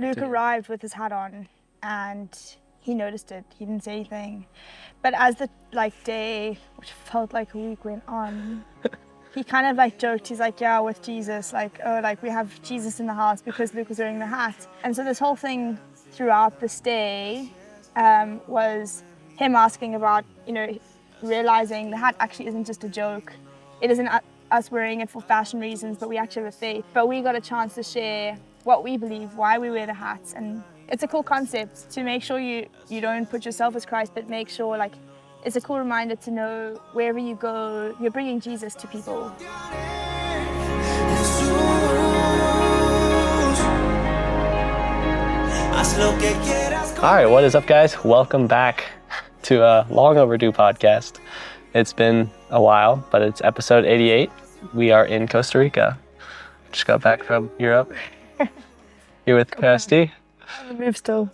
Luke arrived with his hat on and he noticed it. He didn't say anything. But as the day, which felt like a week, went on, he kind of joked. He's like, yeah, with Jesus, we have Jesus in the house because Luke was wearing the hat. And so this whole thing throughout this day was him asking about, realizing the hat actually isn't just a joke. It isn't us wearing it for fashion reasons, but we actually have a faith. But we got a chance to share what we believe, why we wear the hats. And it's a cool concept to make sure you don't put yourself as Christ, but make sure it's a cool reminder to know wherever you go, you're bringing Jesus to people. Alright, what is up, guys? Welcome back to a long overdue podcast. It's been a while, but it's episode 88. We are in Costa Rica. Just got back from Europe. Here with Kirsty. I'm moved still.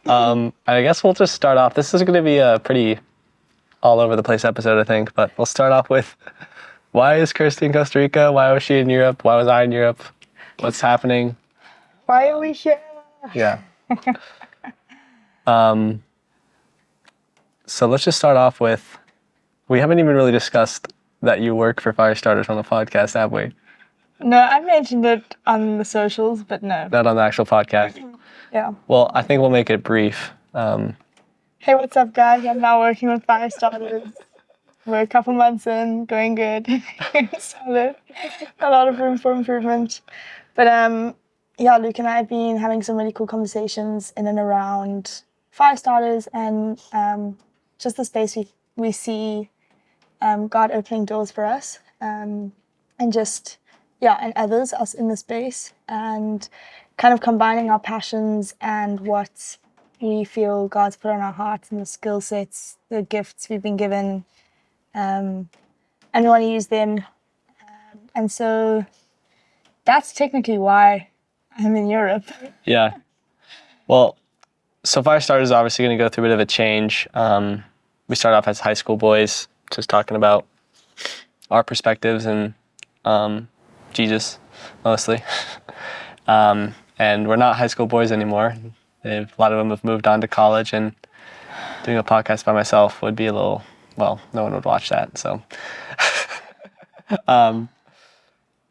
I guess we'll just start off. This is going to be a pretty all over the place episode, I think, but we'll start off with why is Kirsty in Costa Rica? Why was she in Europe? Why was I in Europe? What's happening? Why are we here? Yeah. So let's just start off with, we haven't even really discussed that you work for Firestarters on the podcast, have we? No, I mentioned it on the socials, but no. Not on the actual podcast. Yeah. Well, I think we'll make it brief. Hey, what's up, guys? I'm now working with Firestarters. We're a couple months in, going good. Solid. A lot of room for improvement. But yeah, Luke and I have been having some really cool conversations in and around Firestarters and just the space we see God opening doors for us and just, and others, us in the space, and kind of combining our passions and what we feel God's put on our hearts and the skill sets, the gifts we've been given, and we want to use them. And so that's technically why I'm in Europe. Yeah. Well, so Firestarters is obviously going to go through a bit of a change. We start off as high school boys, just talking about our perspectives and Jesus, mostly. And we're not high school boys anymore. A lot of them have moved on to college, and doing a podcast by myself would be a little, well, no one would watch that. So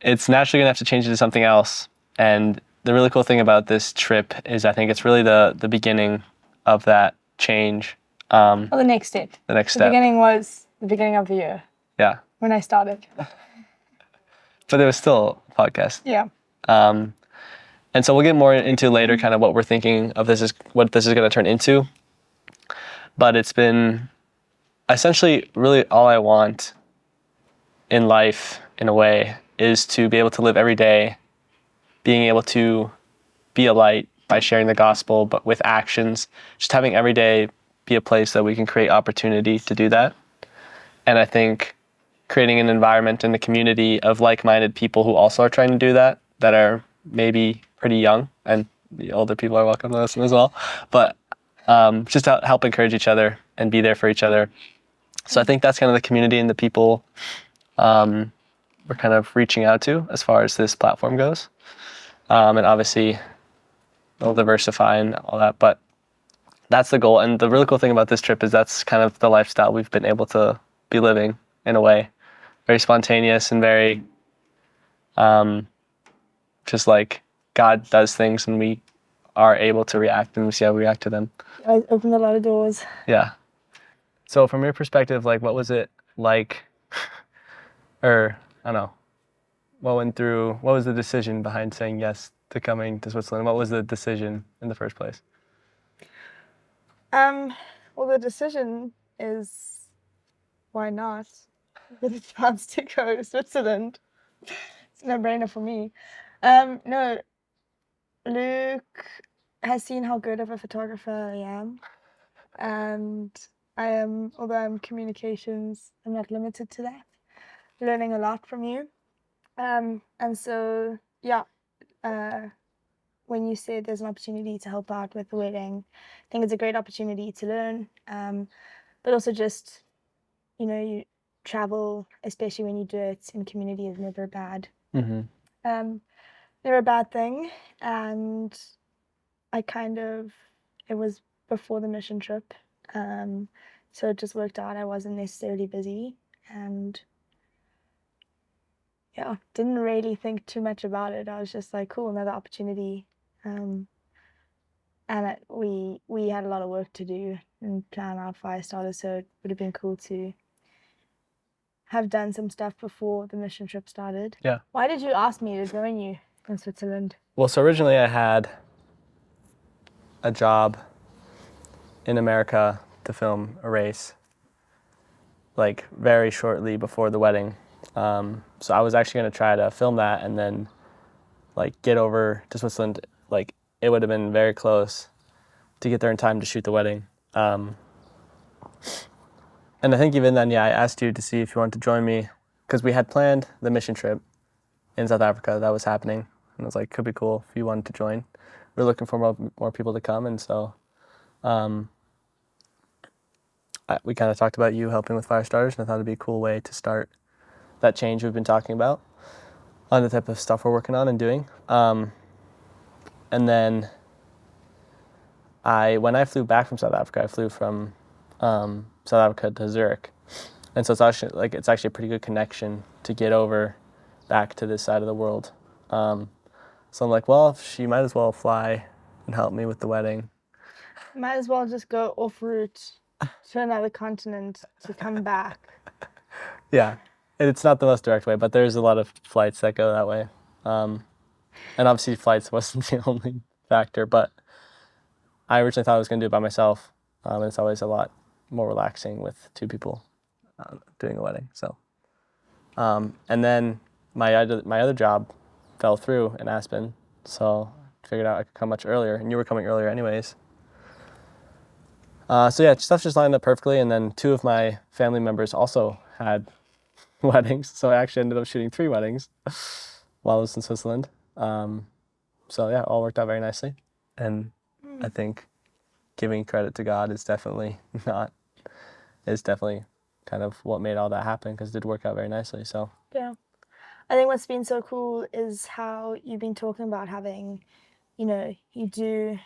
it's naturally going to have to change into something else. And the really cool thing about this trip is I think it's really the beginning of that change. Well, the next step. The next step. The beginning was the beginning of the year. Yeah. When I started. But it was still a podcast. Yeah. And so we'll get more into later kind of what we're thinking of what this is going to turn into. But it's been essentially really all I want in life, in a way, is to be able to live every day, being able to be a light by sharing the gospel, but with actions, just having every day be a place that we can create opportunity to do that. And I think creating an environment in the community of like-minded people who also are trying to do that are maybe pretty young, and the older people are welcome to listen as well, but just to help encourage each other and be there for each other. So I think that's kind of the community and the people we're kind of reaching out to as far as this platform goes. And obviously they'll diversify and all that, but that's the goal. And the really cool thing about this trip is that's kind of the lifestyle we've been able to be living in a way. Very spontaneous and very just like God does things and we are able to react and we see how we react to them. I opened a lot of doors. Yeah. So from your perspective, like what was it like, or I don't know, what was the decision behind saying yes to coming to Switzerland? What was the decision in the first place? Well, the decision is, why not? Get a chance to go to Switzerland. It's a no-brainer for me. No, Luke has seen how good of a photographer I am. And although I'm communications, I'm not limited to that. Learning a lot from you. And so, when you said there's an opportunity to help out with the wedding, I think it's a great opportunity to learn, but also just, you travel, especially when you do it in community, is never bad. Mm-hmm. They're a bad thing, and it was before the mission trip, so it just worked out. I wasn't necessarily busy, and yeah, didn't really think too much about it. I was just like, cool, another opportunity. And we had a lot of work to do and plan our fire starters, so it would have been cool to have done some stuff before the mission trip started. Yeah. Why did you ask me to join you in Switzerland? Well, so originally I had a job in America to film a race, like very shortly before the wedding. So I was actually going to try to film that and then like get over to Switzerland. Like it would have been very close to get there in time to shoot the wedding. And I think even then, yeah, I asked you to see if you wanted to join me because we had planned the mission trip in South Africa that was happening. And I was like, could be cool if you wanted to join. We're looking for more people to come. And so we kind of talked about you helping with fire starters, and I thought it'd be a cool way to start that change we've been talking about on the type of stuff we're working on and doing. And then when I flew back from South Africa, I flew from South Africa to Zurich. And so it's actually a pretty good connection to get over back to this side of the world. So I'm like, well, she might as well fly and help me with the wedding. Might as well just go off route to another continent to come back. Yeah, it's not the most direct way, but there's a lot of flights that go that way. And obviously flights wasn't the only factor, but I originally thought I was going to do it by myself. And it's always a lot more relaxing with two people doing a wedding. So, and then my other job fell through in Aspen, so I figured out I could come much earlier, and you were coming earlier anyways. So yeah, stuff just lined up perfectly, and then two of my family members also had weddings, so I actually ended up shooting 3 weddings while I was in Switzerland. So yeah, all worked out very nicely, and I think giving credit to God is definitely kind of what made all that happen, because it did work out very nicely. So yeah, I think what's been so cool is how you've been talking about having, you do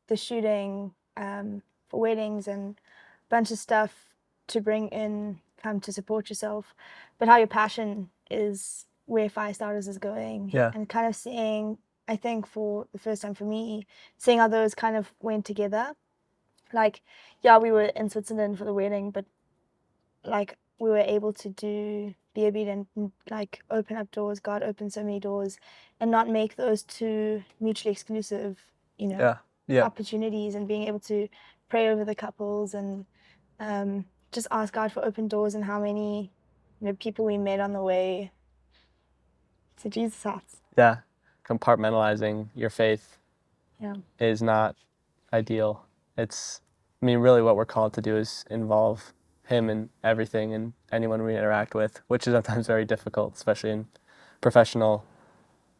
the shooting for weddings and a bunch of stuff to bring in, come to support yourself, but how your passion is where Fire Starters is going. Yeah. And kind of seeing, I think for the first time for me, seeing how those kind of went together. Like, yeah, we were in Switzerland for the wedding, but like we were able to be obedient and like open up doors. God opened so many doors, and not make those two mutually exclusive, opportunities, and being able to pray over the couples and just ask God for open doors, and how many people we met on the way to Jesus' house. Yeah, compartmentalizing your faith is not ideal. Really what we're called to do is involve Him in everything and anyone we interact with, which is sometimes very difficult, especially in professional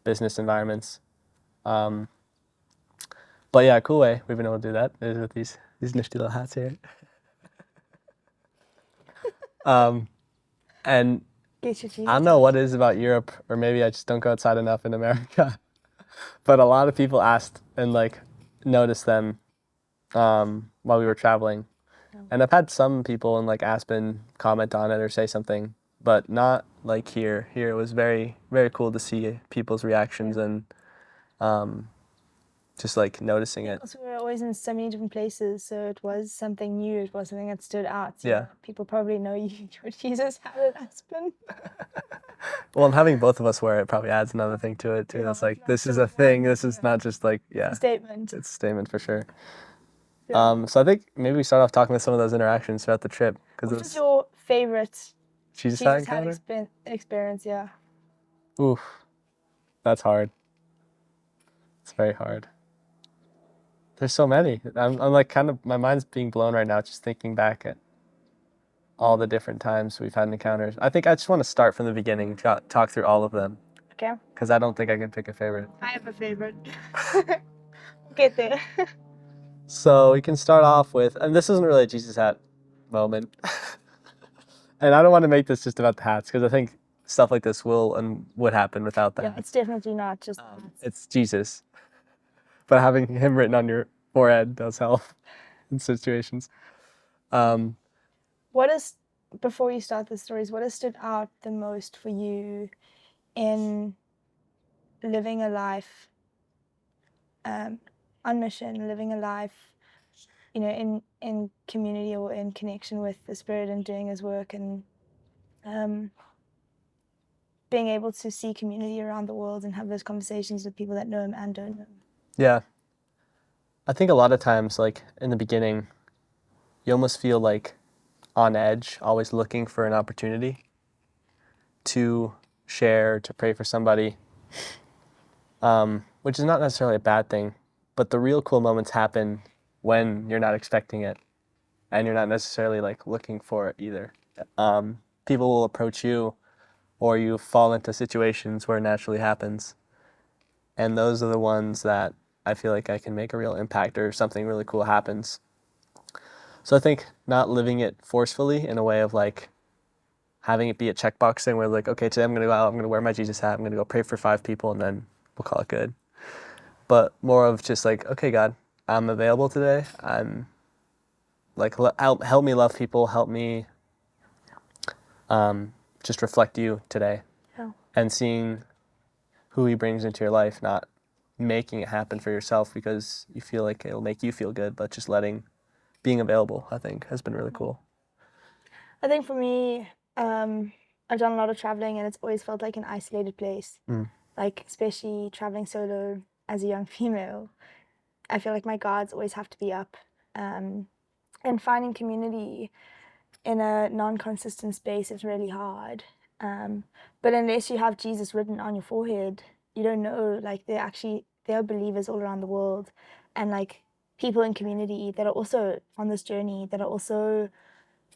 business environments. But yeah, a cool way we've been able to do that is with these nifty little hats here. And I don't know what it is about Europe, or maybe I just don't go outside enough in America, but a lot of people asked and like noticed them while we were traveling. And I've had some people in like Aspen comment on it or say something, but not like here. Here it was very, very cool to see people's reactions and just like noticing it. Also, we were always in so many different places, so it was something new. It was something that stood out. So yeah. People probably know what Jesus had at Aspen. Well, and having both of us wear it probably adds another thing to it too. Yeah, it's like, this is a thing. This is not just like, yeah. It's a statement. It's a statement for sure. Yeah. So I think maybe we start off talking about some of those interactions throughout the trip. What was your favorite Jesus had experience? Yeah. Oof, that's hard. It's very hard. There's so many. I'm like my mind's being blown right now just thinking back at all the different times we've had encounters. I think I just want to start from the beginning, talk through all of them. Okay. Because I don't think I can pick a favorite. I have a favorite. Get there. So we can start off with, and this isn't really a Jesus hat moment. And I don't want to make this just about the hats, because I think stuff like this will and would happen without that. Yeah, it's definitely not just. It's Jesus. But having him written on your forehead does help in situations. What is, before you start the stories, what has stood out the most for you in living a life on mission, living a life, you know, in community or in connection with the Spirit and doing His work, and being able to see community around the world and have those conversations with people that know Him and don't know Him? Yeah. I think a lot of times, like in the beginning, you almost feel like on edge, always looking for an opportunity to share, to pray for somebody, which is not necessarily a bad thing, but the real cool moments happen when you're not expecting it and you're not necessarily like looking for it either. People will approach you, or you fall into situations where it naturally happens. And those are the ones that I feel like I can make a real impact, or something really cool happens. So I think not living it forcefully in a way of like having it be a checkbox thing where like, okay, today I'm going to go out, I'm going to wear my Jesus hat, I'm going to go pray for 5 people, and then we'll call it good. But more of just like, okay, God, I'm available today. I'm like, help me love people, help me just reflect you today. Yeah. And seeing who He brings into your life, not making it happen for yourself because you feel like it'll make you feel good, but just being available, I think, has been really cool. I think for me, I've done a lot of traveling, and it's always felt like an isolated place. Like, especially traveling solo as a young female, I feel like my guards always have to be up. And finding community in a non-consistent space is really hard. But unless you have Jesus written on your forehead, you don't know. Like, there are believers all around the world, and like people in community that are also on this journey, that are also,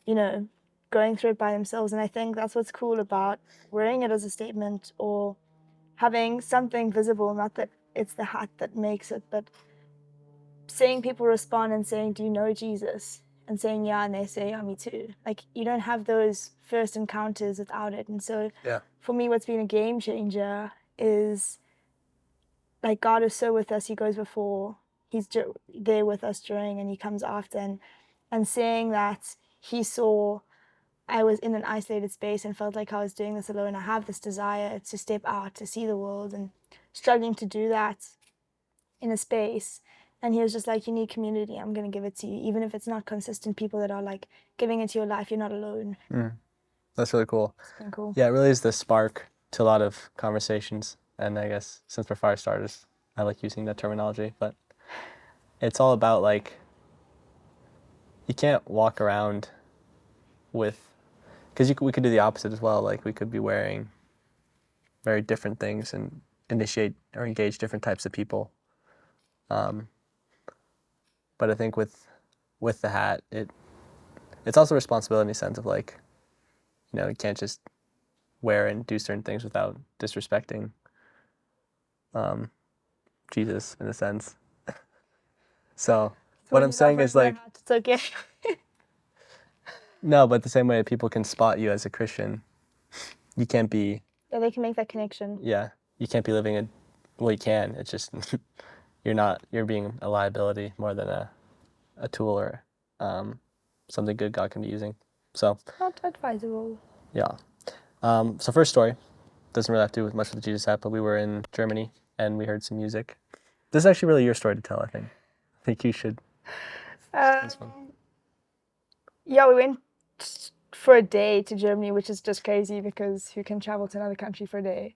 you know, going through it by themselves. And I think that's what's cool about wearing it as a statement, or having something visible, not that it's the hat that makes it, but seeing people respond and saying, do you know Jesus? And saying, yeah, and they say, yeah, me too. Like, you don't have those first encounters without it. And so for me, what's been a game changer is, like, God is so with us. He goes before, He's there with us during, and He comes after. And saying that He saw I was in an isolated space and felt like I was doing this alone. I have this desire to step out, to see the world, and struggling to do that in a space. And He was just like, you need community, I'm going to give it to you. Even if it's not consistent people that are like giving into your life, you're not alone. That's really cool. It's been cool. Yeah, it really is the spark to a lot of conversations. And I guess since we're fire starters, I like using that terminology, but it's all about like, you can't walk around with, because we could do the opposite as well. Like, we could be wearing very different things and initiate or engage different types of people. But I think with the hat, it's also a responsibility in the sense of like, you know, you can't just wear and do certain things without disrespecting Jesus in a sense. So what I'm saying is like, it's okay. no, but the same way people can spot you as a Christian, you can't be. Yeah, they can make that connection. Yeah, you can't be living well, you can. It's just you're being a liability more than a tool or something good God can be using. So Not advisable. yeah. So first story doesn't really have to do with much with the Jesus hat, but we were in Germany and we heard some music. This is actually really your story to tell, I think. I think you should. Yeah, we went for a day to Germany, which is just crazy because who can travel to another country for a day?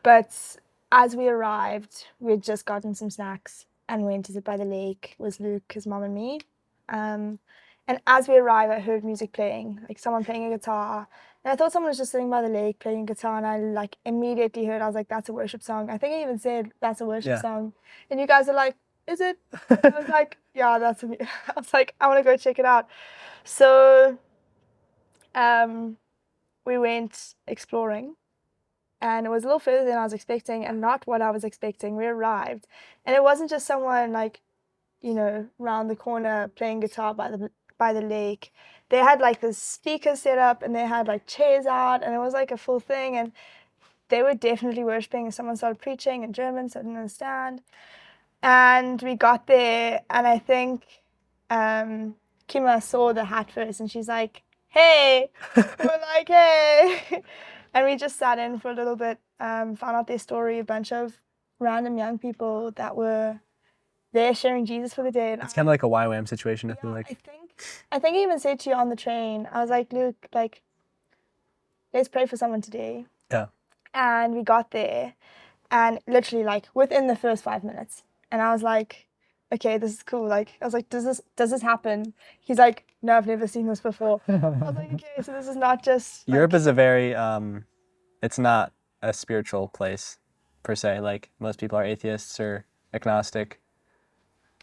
But as we arrived, we had just gotten some snacks and went to sit by the lake. It was Luke, his mom, and me. And as we arrived, I heard music playing, like someone playing a guitar. And I thought someone was just sitting by the lake playing a guitar, and I like immediately heard, I was like, that's a worship song. I think I even said, that's a worship song. And you guys are like, is it? I was like, yeah, I was like, I want to go check it out. So we went exploring, and it was a little further than I was expecting and not what I was expecting. We arrived, and it wasn't just someone like, you know, round the corner playing guitar by the by the lake. They had like this speaker set up and they had like chairs out and it was like a full thing, and they were definitely worshiping, and someone started preaching in German, so I didn't understand. And we got there, and I think Kima saw the hat first, and she's like, "Hey," we're like, "Hey," and we just sat in for a little bit, found out their story, a bunch of random young people that were there sharing Jesus for the day. And It's kind of like a YWAM situation, I feel like. I think I even said to you on the train, I was like, "Luke, like, let's pray for someone today." Yeah. And we got there, and literally like within the first 5 minutes, and I was like, okay, this is cool. Like, I was like, does this happen? He's like, no, I've never seen this before. I was like, okay, so this is not just Europe is a very it's not a spiritual place per se. Like, most people are atheists or agnostic,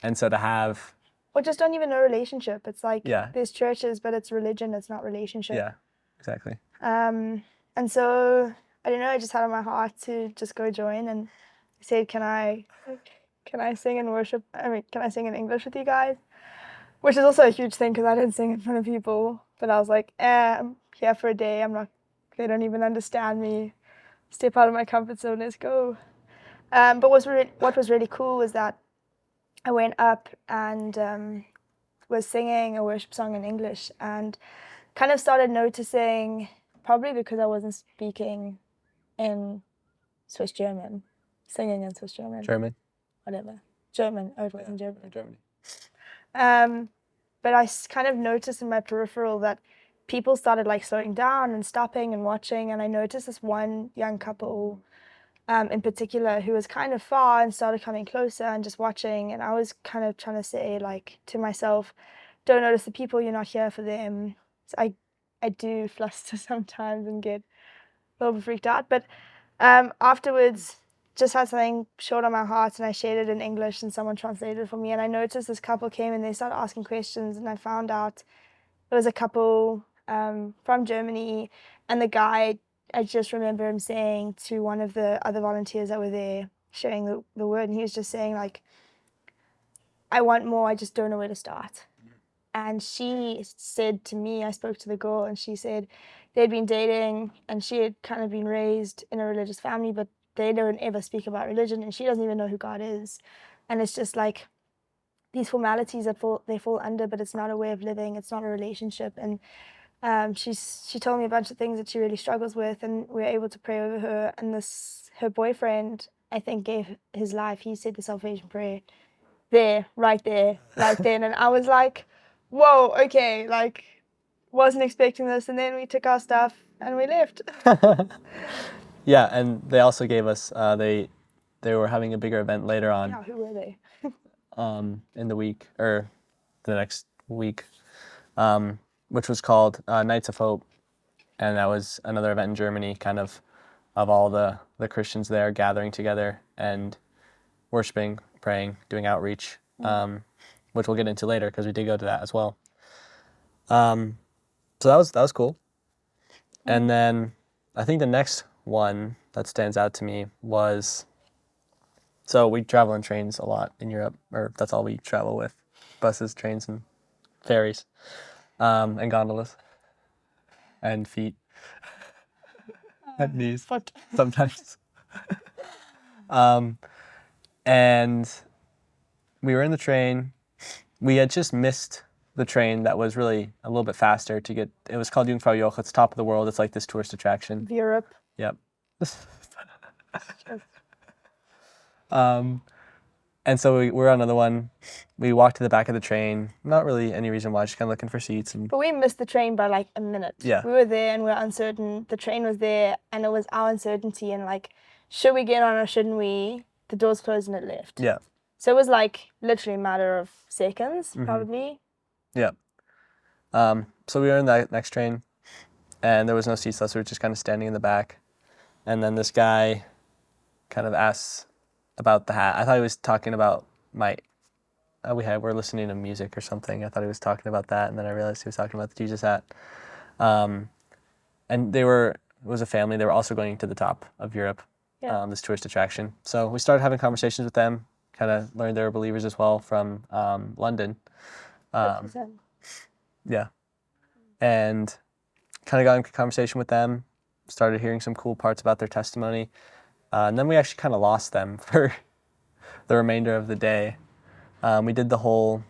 and so to have or just don't even know relationship. It's like, Yeah. there's churches, but it's religion, it's not relationship. Yeah, exactly. And so I don't know, I just had on my heart to just go join, and I said, can I sing and worship? I mean, can I sing in English with you guys? Which is also a huge thing because I didn't sing in front of people. But I was like, I'm here for a day. They don't even understand me. Step out of my comfort zone, let's go. But what was really cool was that I went up and was singing a worship song in English, and kind of started noticing, probably because I wasn't speaking in Swiss German, singing in Swiss German. Whatever. German. Oh, it wasn't German. Germany. But I kind of noticed in my peripheral that people started like slowing down and stopping and watching, and I noticed this one young couple in particular who was kind of far and started coming closer and just watching, and I was kind of trying to say like to myself, don't notice the people, you're not here for them. So I do fluster sometimes and get a little bit freaked out, but afterwards just had something short on my heart, and I shared it in English and someone translated it for me, and I noticed this couple came and they started asking questions, and I found out it was a couple from Germany, and the guy, I just remember him saying to one of the other volunteers that were there sharing the word, and he was just saying like, I want more, I just don't know where to start. And she said to me, I spoke to the girl, and she said they'd been dating and she had kind of been raised in a religious family, but they don't ever speak about religion, and she doesn't even know who God is. And it's just like these formalities that they fall under, but it's not a way of living, it's not a relationship. And she told me a bunch of things that she really struggles with, and we were able to pray over her. And her boyfriend, I think, gave his life. He said the salvation prayer right there, right then. And I was like, whoa, okay, like, wasn't expecting this. And then we took our stuff and we left. Yeah, and they also gave us they were having a bigger event later on. Yeah, who were they? In the week or the next week, which was called Nights of Hope, and that was another event in Germany, kind of all the Christians there gathering together and worshiping, praying, doing outreach, which we'll get into later because we did go to that as well. So that was cool. And then I think the next one that stands out to me was, so we travel in trains a lot in Europe, or that's all we travel with, buses, trains, and ferries, and gondolas, and feet, and knees, sometimes. And we were in the train. We had just missed the train that was really a little bit faster to get. It was called Jungfrau Joch. It's top of the world. It's like this tourist attraction. Europe. Yep. And so we were on another one. We walked to the back of the train. Not really any reason why, just kind of looking for seats. But we missed the train by like a minute. Yeah. We were there and we were uncertain. The train was there and it was our uncertainty and like, should we get on or shouldn't we? The doors closed and it left. Yeah. So it was like literally a matter of seconds, probably. Yeah. So we were in that next train and there was no seats left, so we were just kind of standing in the back. And then this guy kind of asks about the hat. I thought he was talking about we're listening to music or something. I thought he was talking about that, and then I realized he was talking about the Jesus hat. And it was a family. They were also going to the top of Europe, this tourist attraction. So we started having conversations with them, kind of learned they were believers as well from London. Yeah. And kind of got in conversation with them, started hearing some cool parts about their testimony. And then we actually kind of lost them for the remainder of the day. We did the whole,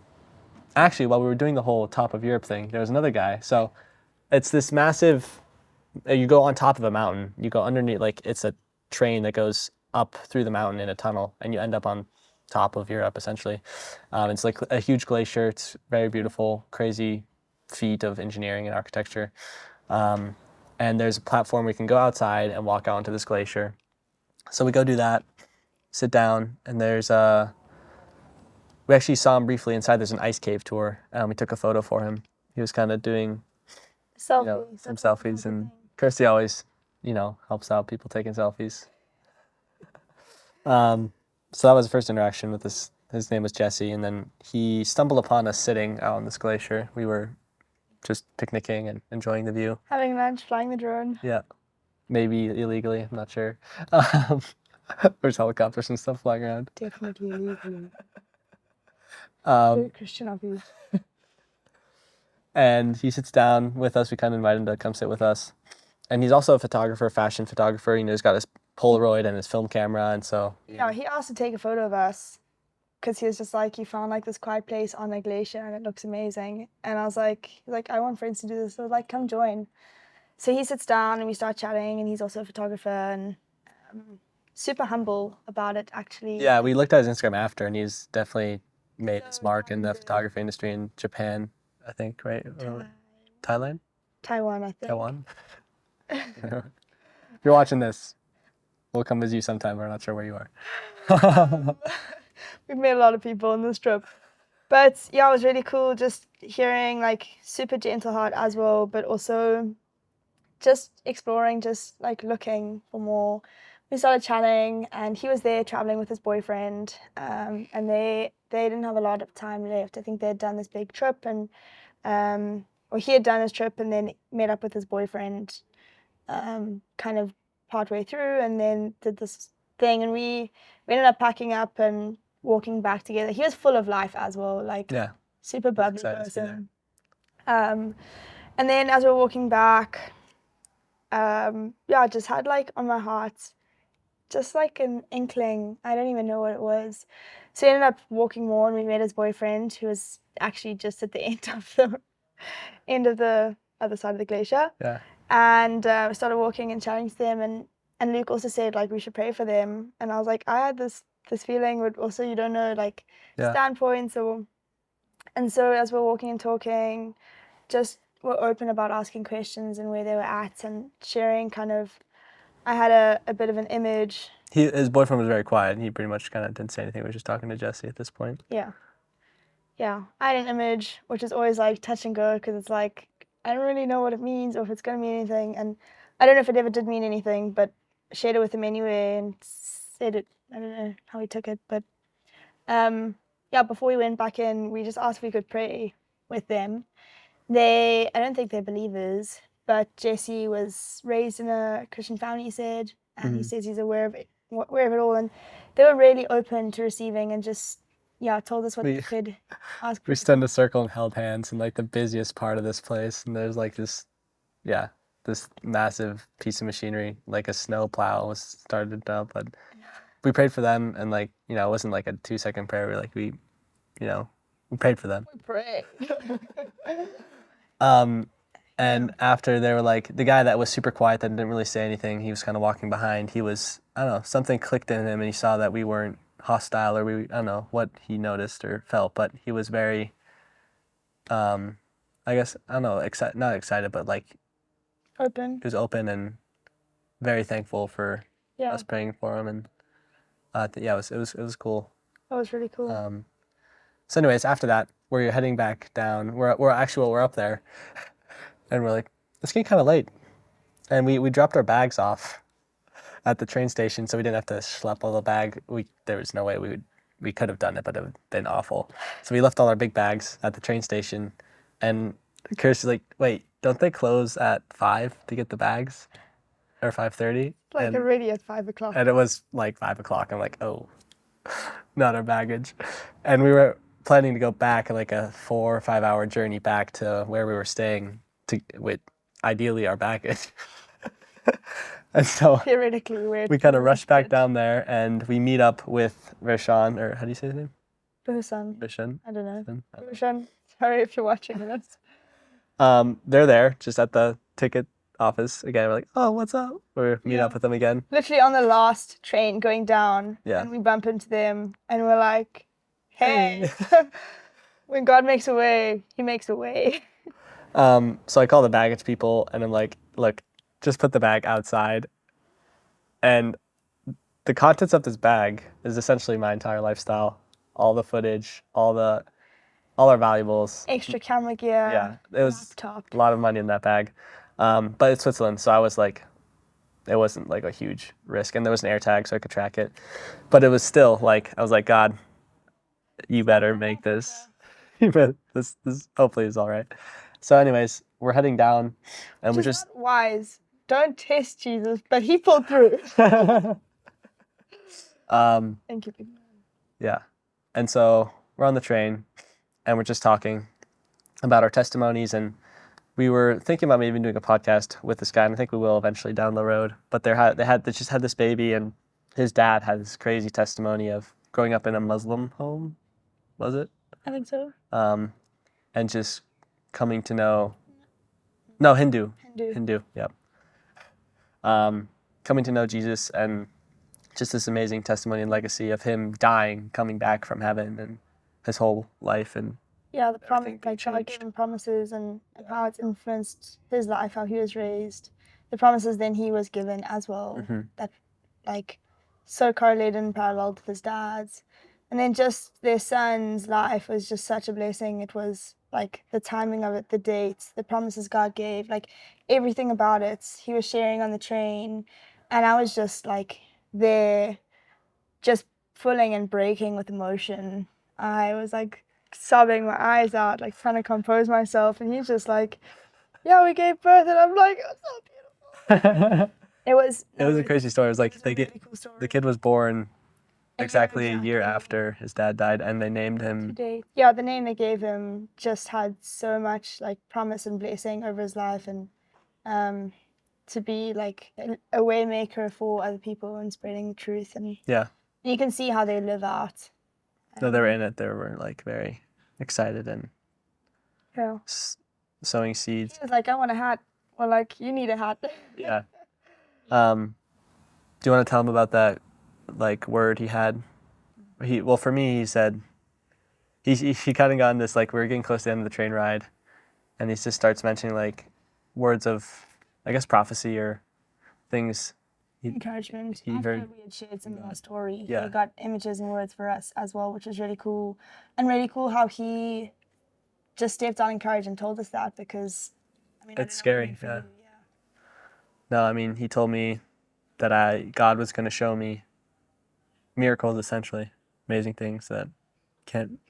actually, while we were doing the whole top of Europe thing, there was another guy. So it's this massive, you go on top of a mountain, you go underneath, like it's a train that goes up through the mountain in a tunnel, and you end up on top of Europe, essentially. It's like a huge glacier. It's very beautiful, crazy feat of engineering and architecture. And there's a platform we can go outside and walk out onto this glacier. So we go do that, sit down, and there's we actually saw him briefly inside. There's an ice cave tour. We took a photo for him. He was kind of doing Selfies. some selfies, and Kirsty always, helps out people taking selfies. So that was the first interaction with this. His name was Jesse, and then he stumbled upon us sitting out on this glacier. We were just picnicking and enjoying the view. Having lunch, flying the drone. Yeah, maybe illegally. I'm not sure. There's helicopters and stuff flying around. Definitely illegally. Very Christian of you. And he sits down with us. We kind of invited him to come sit with us. And he's also a photographer, fashion photographer. He's got his Polaroid and his film camera, and so. Yeah, he asked to take a photo of us because he was just like, he found like this quiet place on the glacier and it looks amazing. And I was like, I want friends to do this. So I was like, come join. So he sits down and we start chatting, and he's also a photographer and super humble about it, actually. Yeah, we looked at his Instagram after, and he's definitely made his mark in the photography industry in Japan, I think, right? Thailand? Taiwan, I think. Taiwan? If you're watching this, we'll come visit you sometime. We're not sure where you are. We've met a lot of people on this trip. But yeah, it was really cool just hearing like super gentle heart as well, but also just exploring, just like looking for more. We started chatting, and he was there traveling with his boyfriend, and they didn't have a lot of time left. I think they had done this big trip, and or he had done his trip and then met up with his boyfriend kind of partway through, and then did this thing, and we ended up packing up and walking back together. He was full of life as well, like super bubbly person. And then as we were walking back, I just had like on my heart just like an inkling. I don't even know what it was. So we ended up walking more, and we met his boyfriend, who was actually just at the end of the other side of the glacier. Yeah. And we started walking and chatting to them, and Luke also said like we should pray for them. And I was like, I had this feeling, but also you don't know like standpoints or. And so as we're walking and talking, just we're open about asking questions and where they were at and sharing kind of. I had a bit of an image. His boyfriend was very quiet. He pretty much kind of didn't say anything. He was just talking to Jesse at this point. Yeah. I had an image, which is always like touch and go, because it's like I don't really know what it means or if it's going to mean anything. And I don't know if it ever did mean anything, but I shared it with him anyway and said it. I don't know how he took it, but before we went back in, we just asked if we could pray with them. I don't think they're believers, but Jesse was raised in a Christian family, he said, and he says he's aware of it all, and they were really open to receiving and just told us what they could ask. We stood in a circle and held hands in like the busiest part of this place, and there's like this massive piece of machinery, like a snow plow was started up, but we prayed for them, and like it wasn't like a 2-second prayer. We prayed for them. We prayed. And after, they were like, the guy that was super quiet, that didn't really say anything, he was kind of walking behind. He was, I don't know, something clicked in him, and he saw that we weren't hostile, or I don't know what he noticed or felt, but he was very, I guess, I don't know, not excited, but like open. He was open and very thankful for us praying for him, and it was cool. That was really cool. So anyways, after that, we're heading back down. We're up there, and we're like, it's getting kind of late, and we dropped our bags off at the train station, so we didn't have to schlep all the bag. There was no way we could have done it, but it would have been awful. So we left all our big bags at the train station, and Kirsty's like, wait, don't they close at 5 to get the bags, or 5:30? Like already at 5 o'clock. And it was like 5 o'clock. I'm like, oh, not our baggage. And we were planning to go back like a 4 or 5 hour journey back to where we were staying with ideally our baggage. And so Theoretically, we kind of rushed back down there and we meet up with Roshan, or how do you say his name? Roshan. I don't know. Roshan. Roshan, sorry if you're watching this. They're there just at the ticket office again. We're like, oh, what's up? We're meet up with them again. Literally on the last train going down, Yeah. and we bump into them, and we're like, hey. When God makes a way, he makes a way. So I call the baggage people and I'm like, look, just put the bag outside. And the contents of this bag is essentially my entire lifestyle, all the footage, all our valuables. Extra camera gear. Yeah, it was laptop. a lot of money in that bag. But it's Switzerland, so I was like, it wasn't like a huge risk. And there was an air tag so I could track it. But it was still like, I was like, God, you better make this. This hopefully is all right. So anyways, we're heading down and we're just not wise. Don't test Jesus, but he pulled through. Thank you. Yeah. And so we're on the train and we're just talking about our testimonies, and we were thinking about maybe doing a podcast with this guy, and I think we will eventually down the road. But they just had this baby, and his dad had this crazy testimony of growing up in a Muslim home. Was it? I think so. And just coming to know, no, Hindu, yep. Coming to know Jesus, and just this amazing testimony and legacy of him dying, coming back from heaven, and his whole life. And yeah, the promise, like God gave him promises, and how it's influenced his life, how he was raised, the promises then he was given as well, that like so correlated and parallel to his dad's. And then just their son's life was just such a blessing. It was like the timing of it, the dates, the promises God gave, like everything about it. He was sharing on the train, and I was just like there, just pulling and breaking with emotion. I was like sobbing my eyes out, like trying to compose myself. And he's just like, yeah, we gave birth. And I'm like, it's so beautiful. It was a crazy story. It was like the kid was born exactly a year after his dad died, and they named him. Yeah, the name they gave him just had so much like promise and blessing over his life, and to be like a way maker for other people and spreading the truth. And yeah, you can see how they live out. No, they were in it. They were like very excited and sowing seeds. He was like, I want a hat. Or like, you need a hat. Yeah. Do you want to tell him about that like word he had? Well, for me, he said he kind of got in this, like, we were getting close to the end of the train ride, and he just starts mentioning like words of, I guess, prophecy or things. Encouragement. After we had shared some of our story, yeah. He got images and words for us as well, which was really cool. And really cool how he just stepped out in courage and told us that, because I mean, it's scary. Yeah. No, I mean, he told me that God was going to show me miracles, essentially, amazing things that can't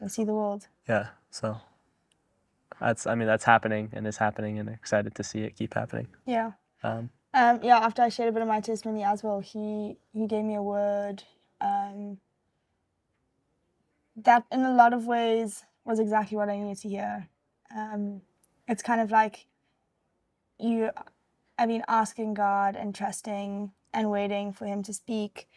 see the world. Yeah, so that's happening and is happening, and excited to see it keep happening. Yeah. Yeah, after I shared a bit of my testimony as well, he gave me a word that in a lot of ways was exactly what I needed to hear. It's kind of like I've been asking God and trusting and waiting for him to speak,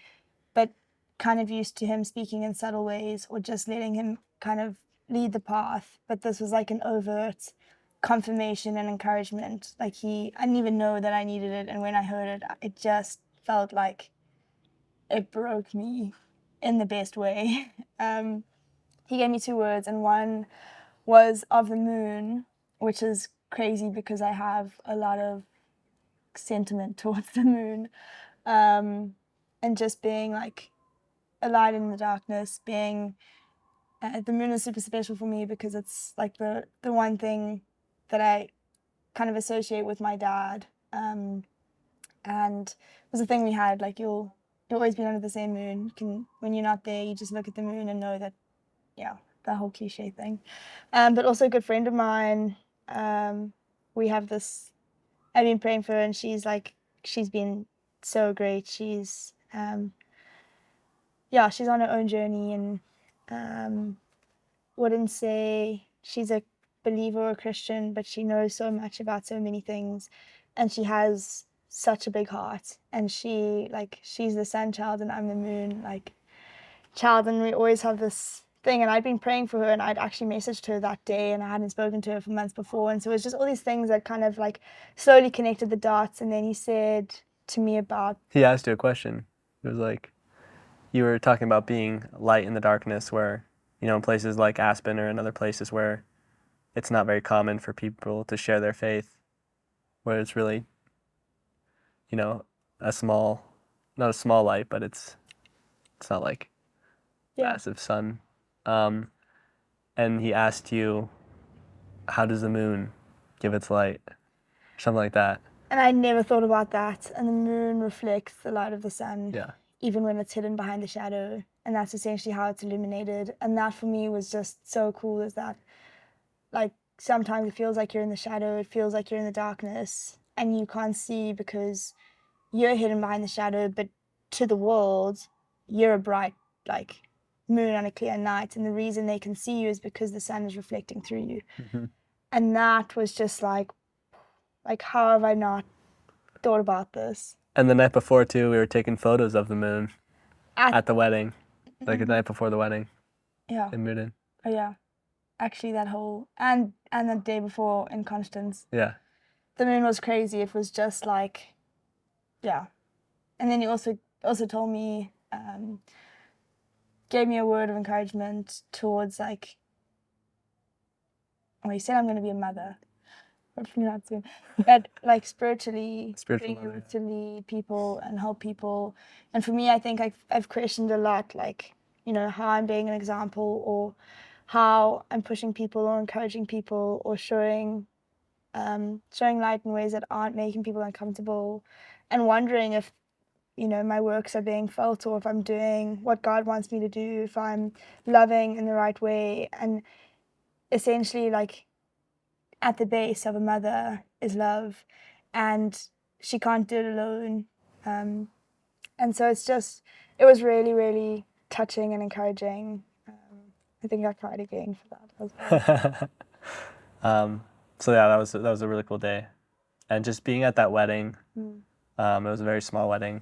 but kind of used to him speaking in subtle ways or just letting him kind of lead the path. But this was like an overt confirmation and encouragement. Like I didn't even know that I needed it, and when I heard it, it just felt like it broke me in the best way. He gave me 2 words, and one was of the moon, which is crazy because I have a lot of sentiment towards the moon, and just being like a light in the darkness. Being the moon is super special for me because it's like the one thing that I kind of associate with my dad, and it was a thing we had, like you'll always be under the same moon. When you're not there, you just look at the moon and know that, that whole cliche thing. But also a good friend of mine, we have this, I've been praying for her, and she's been so great. She's she's on her own journey, and wouldn't say she's a believer or a Christian, but she knows so much about so many things, and she has such a big heart. And she's the sun child, and I'm the moon child, and we always have this thing. And I'd been praying for her, and I'd actually messaged her that day, and I hadn't spoken to her for months before, and so it was just all these things that kind of like slowly connected the dots. And then he said to me about, He asked you a question. It was like, you were talking about being light in the darkness, where, you know, in places like Aspen or in other places where it's not very common for people to share their faith, where it's really, you know, not a small light, but it's not like massive sun. And he asked you, how does the moon give its light? Something like that. and I never thought about that. And the moon reflects the light of the sun, Yeah. even when it's hidden behind the shadow. And that's essentially how it's illuminated. And that for me was just so cool, is that like sometimes it feels like you're in the shadow, it feels like you're in the darkness, and you can't see because you're hidden behind the shadow, but to the world, you're a bright like moon on a clear night. And the reason they can see you is because the sun is reflecting through you. Mm-hmm. And that was just like how have I not thought about this? And the night before too, we were taking photos of the moon at the wedding, like the Mm-hmm. night before the wedding Yeah. in Muiden. Oh yeah. Actually, that whole and the day before in Konstance, Yeah. the moon was crazy. It was just like, yeah. And then he also told me, gave me a word of encouragement towards like, well, he said I'm going to be a mother. Hopefully not soon. But like spiritually being mother, able to lead people and help people. And for me, I think I've questioned a lot, like, you know, how I'm being an example, or how I'm pushing people or encouraging people, or showing light in ways that aren't making people uncomfortable, and wondering if, you know, my works are being felt, or if I'm doing what God wants me to do, if I'm loving in the right way. And essentially, like, at the base of a mother is love, and she can't do it alone. And so it was really, really touching and encouraging. I think I cried again for that as well. So yeah, that was a really cool day, and just being at that wedding. Mm. It was a very small wedding,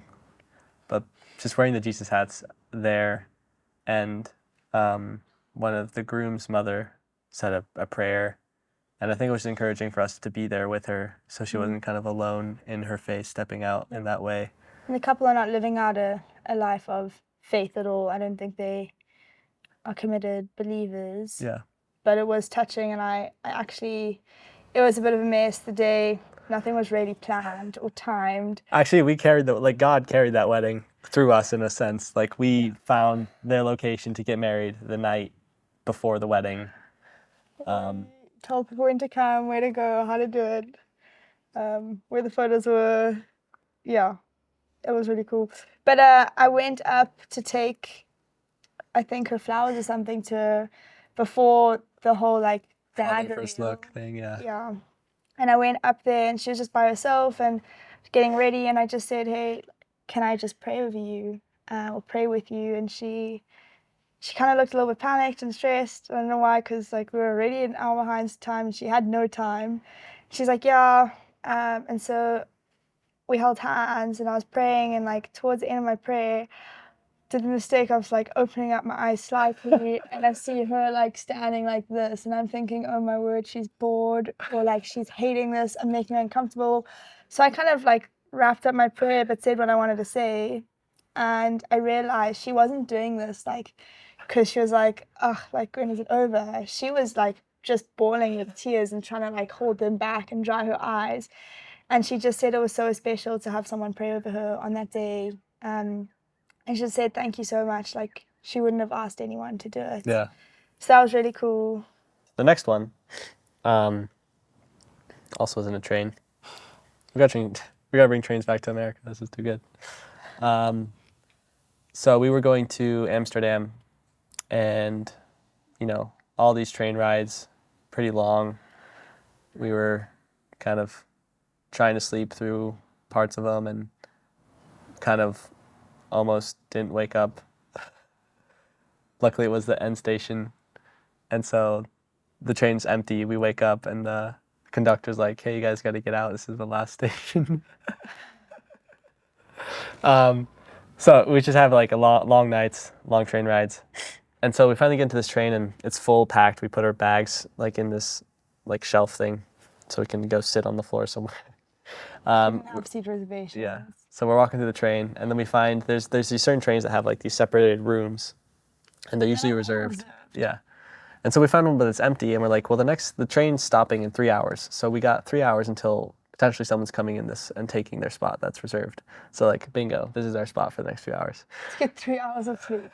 but just wearing the Jesus hats there, and one of the groom's mother said a prayer, and I think it was encouraging for us to be there with her, so she wasn't kind of alone in her faith stepping out in that way. And the couple are not living out a life of faith at all. I don't think they are committed believers. Yeah. But it was touching, and I actually, it was a bit of a mess the day. Nothing was really planned or timed. Actually, we carried God carried that wedding through us in a sense. Like, we found their location to get married the night before the wedding. Told people when to come, where to go, how to do it, where the photos were. Yeah, it was really cool. But I went up to take, I think, her flowers or something to her before the whole like dad First reveal. look thing, yeah. Yeah. And I went up there, and she was just by herself and getting ready, and I just said, hey, can I just pray over you, or pray with you? And she kind of looked a little bit panicked and stressed. I don't know why, because like we were already an hour behind time, and she had no time. She's like, yeah. And so we held hands, and I was praying, and like towards the end of my prayer, did the mistake of like opening up my eyes slightly, and I see her like standing like this, and I'm thinking, oh my word, she's bored, or like she's hating this, I'm making her uncomfortable. So I kind of like wrapped up my prayer but said what I wanted to say. And I realized she wasn't doing this like because she was like, oh, like when is it over? She was like just bawling with tears and trying to like hold them back and dry her eyes. And she just said it was so special to have someone pray over her on that day. And she just said, thank you so much. Like, she wouldn't have asked anyone to do it. Yeah. So that was really cool. The next one also was in a train. We gotta bring trains back to America. This is too good. So we were going to Amsterdam, and, you know, all these train rides, pretty long. We were kind of trying to sleep through parts of them, and kind of almost didn't wake up. Luckily, it was the end station, And so the train's empty. We wake up and the conductor's like, hey, you guys got to get out. This is the last station. So we just have like a long nights, long train rides. And so we finally get into this train and it's full packed. We put our bags like in this like shelf thing so we can go sit on the floor somewhere. Have seat reservations. Yeah. So we're walking through the train and then we find there's these certain trains that have like these separated rooms and they're usually reserved. Yeah. And so we found one, but it's empty, and we're like, well, the train's stopping in 3 hours. So we got 3 hours until potentially someone's coming in this and taking their spot that's reserved. So like, bingo, this is our spot for the next 3 hours. Let's get 3 hours of sleep,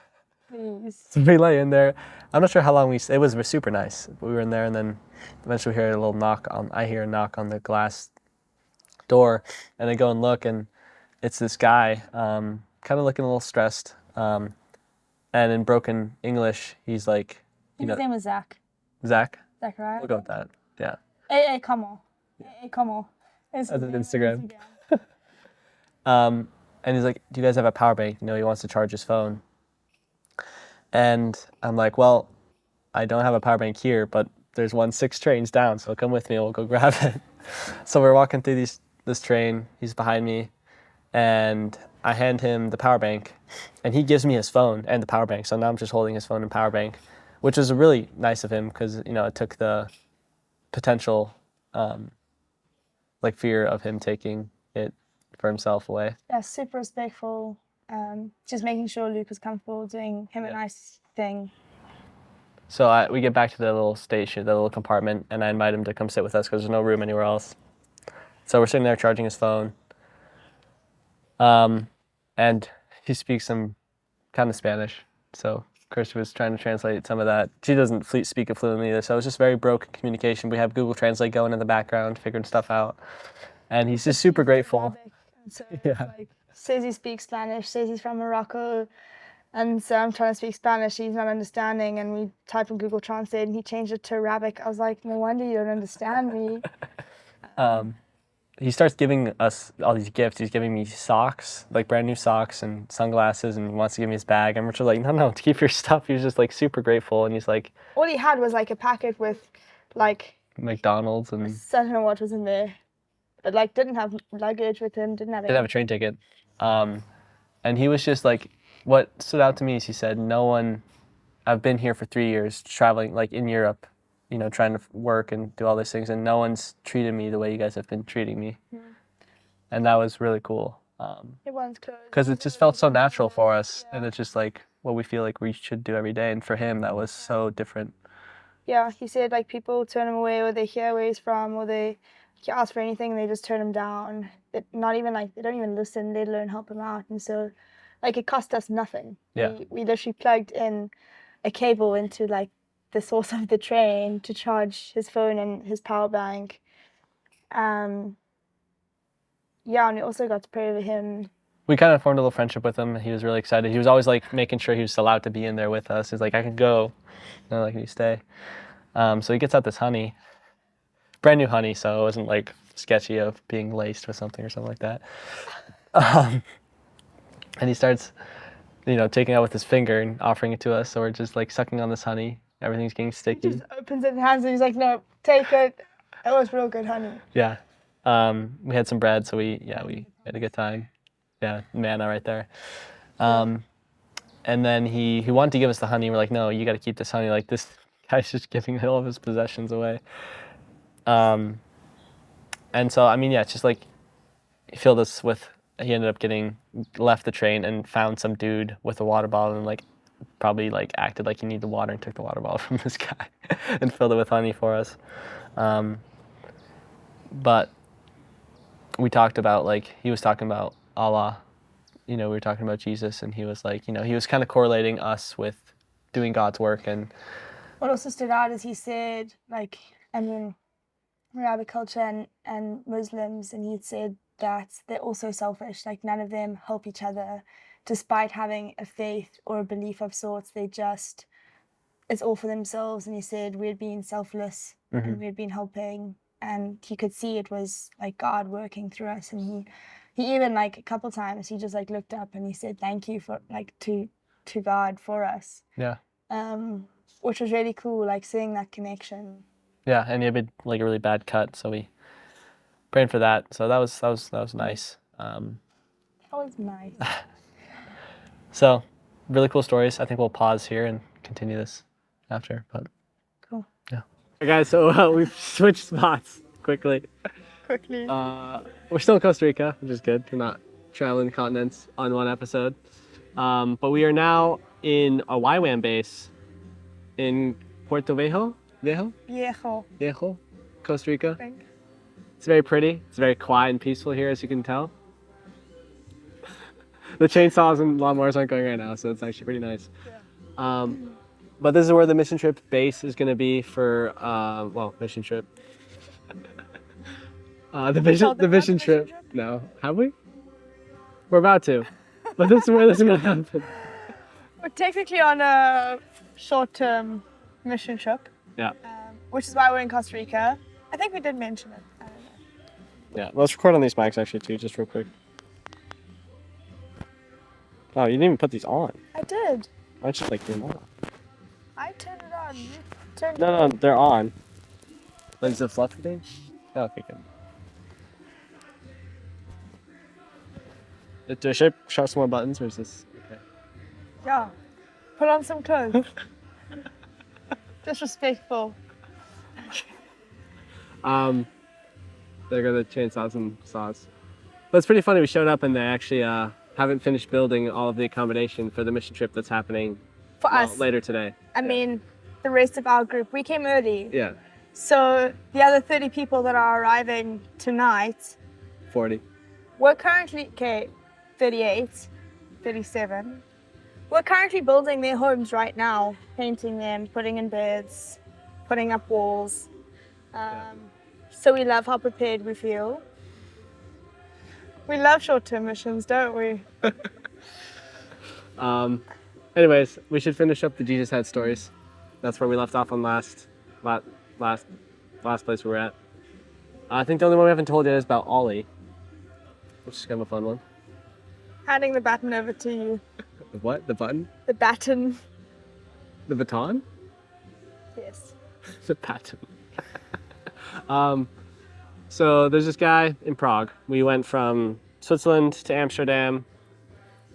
please. So we lay in there. I'm not sure how long it was super nice. We were in there, and then eventually we hear I hear a knock on the glass door, and I go and look, and it's this guy, kind of looking a little stressed. And in broken English, he's like, His name was Zach. Zach? Zachariah? We'll go with that. Yeah. Hey, come on. Hey, come on. That's his Instagram. And he's like, do you guys have a power bank? He wants to charge his phone. And I'm like, well, I don't have a power bank here, but there's 6 trains down, so come with me and we'll go grab it. So we're walking through this train. He's behind me, and I hand him the power bank, and he gives me his phone and the power bank. So now I'm just holding his phone and power bank, which was really nice of him because, it took the potential fear of him taking it for himself away. Yeah, super respectful. Just making sure Luke was comfortable, doing him a nice thing. So we get back to the little station, the little compartment, and I invite him to come sit with us because there's no room anywhere else. So we're sitting there charging his phone. And he speaks some kind of Spanish. So Kirsty was trying to translate some of that. She doesn't speak it fluently either, so it was just very broken communication. We have Google Translate going in the background, figuring stuff out. And he's just super grateful. Arabic, and so says he speaks Spanish, says he's from Morocco. And so I'm trying to speak Spanish, he's not understanding, and we type in Google Translate and he changed it to Arabic. I was like, no wonder you don't understand me. He starts giving us all these gifts. He's giving me socks, like brand new socks and sunglasses, and he wants to give me his bag. And we're just like, no, to keep your stuff. He was just like super grateful, and he's like, all he had was like a packet with like McDonald's, and I don't know what was in there, but like didn't have luggage with him, didn't have a train ticket. And he was just like, what stood out to me is he said, I've been here for 3 years traveling like in Europe, trying to work and do all these things, and no one's treated me the way you guys have been treating me. And that was really cool. Because it just felt so natural for us, and it's just like what we feel like we should do every day. And for him, that was so different. Yeah, he said like people turn him away, or they hear where he's from, or they ask for anything and they just turn him down. They don't even listen, let alone help him out. And so like it cost us nothing. Yeah. We literally plugged in a cable into like the source of the train to charge his phone and his power bank. And we also got to pray over him. We kind of formed a little friendship with him. He was really excited. He was always like making sure he was allowed to be in there with us. He's like, I can go. And I'm like, can you stay? So he gets out this honey, brand new honey, so it wasn't like sketchy of being laced with something or something like that. And he starts, taking it out with his finger and offering it to us. So we're just like sucking on this honey. Everything's getting sticky. He just opens it and hands it. He's like, no, take it. It was real good honey. Yeah. We had some bread, so we had a good time. Yeah, manna right there. And then he wanted to give us the honey. We're like, no, you got to keep this honey. Like, this guy's just giving all of his possessions away. And so, it's just like he filled us with, he ended up left the train and found some dude with a water bottle and like probably like acted like he needed water and took the water bottle from this guy and filled it with honey for us. But we talked about he was talking about Allah, we were talking about Jesus, and he was like, he was kind of correlating us with doing God's work. And what also stood out is he said Arabic culture and Muslims, and he'd said that they're also selfish, like none of them help each other despite having a faith or a belief of sorts. It's all for themselves. And he said we'd been selfless and we'd been helping, and he could see it was like God working through us. And he even like a couple times he just like looked up and he said thank you for like to God for us. Yeah. which was really cool, like seeing that connection. Yeah, and he had like a really bad cut, so we praying for that. So that was nice. That was nice. So really cool stories. I think we'll pause here and continue this after. But Cool. yeah. Okay, guys. So we've switched spots quickly. Quickly. We're still in Costa Rica, which is good. We're not traveling the continents on one episode. But we are now in a YWAM base in Puerto Viejo, Viejo. Costa Rica. I think. It's very pretty. It's very quiet and peaceful here, as you can tell. The chainsaws and lawnmowers aren't going right now, so it's actually pretty nice. Yeah. But this is where the mission trip base is going to be for, mission trip. The mission trip. No, have we? We're about to. But this is where this is going to happen. We're technically on a short-term mission trip. Yeah. Which is why we're in Costa Rica. I think we did mention it. I don't know. Yeah, let's record on these mics actually too, just real quick. Oh, you didn't even put these on. I did. I just like them on. I turned it on. You turned it No, on. they're on. Like the fluffy thing? Oh, okay, good. Should I show some more buttons or is this okay? Yeah. Put on some clothes. Disrespectful. There go the chainsaws and saws. But it's pretty funny, we showed up and they actually haven't finished building all of the accommodation for the mission trip that's happening For us. later today. I mean, the rest of our group. We came early. Yeah, So the other 30 people that are arriving tonight, 40. we're currently, 38, 37. We're currently building their homes right now, painting them, putting in beds, putting up walls. So we love how prepared we feel. We love short-term missions, don't we? Anyways, we should finish up the Jesus Head stories. That's where we left off on last place we were at. I think the only one we haven't told yet is about Ollie, which is kind of a fun one. Handing the baton over to you. The what? The button? The baton. The baton? Yes. The baton. So there's this guy in Prague. We went from Switzerland to Amsterdam,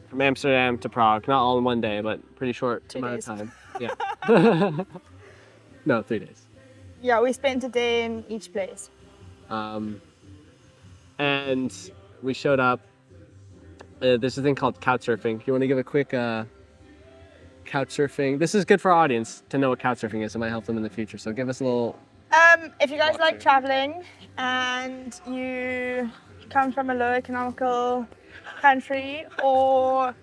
from Amsterdam to Prague. Not all in one day, but pretty short 2 amount days. of time. Yeah. No, 3 days. Yeah, we spent a day in each place. And we showed up. There's a thing called couch surfing. You want to give a quick couch surfing? This is good for our audience to know what couch surfing is. It might help them in the future. So give us a little. If you guys like traveling and you come from a low economical country, or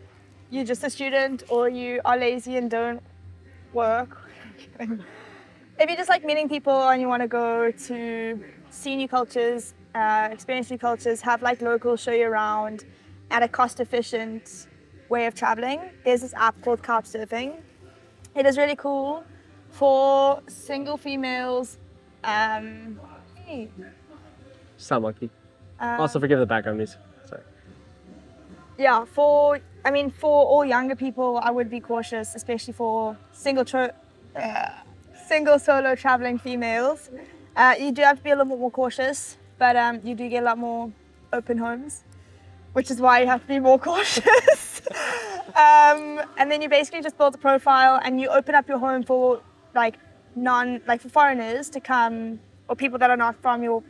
you're just a student, or you are lazy and don't work, if you just like meeting people and you want to go to see new cultures, experience new cultures, have like locals show you around at a cost-efficient way of traveling, there's this app called Couchsurfing. It is really cool for single females. Hey. Sound monkey. Also forgive the background music. Sorry. Yeah, for all younger people, I would be cautious, especially for single solo traveling females. You do have to be a little bit more cautious, but you do get a lot more open homes, which is why you have to be more cautious. And then you basically just build a profile and you open up your home for for foreigners to come, or people that are not from your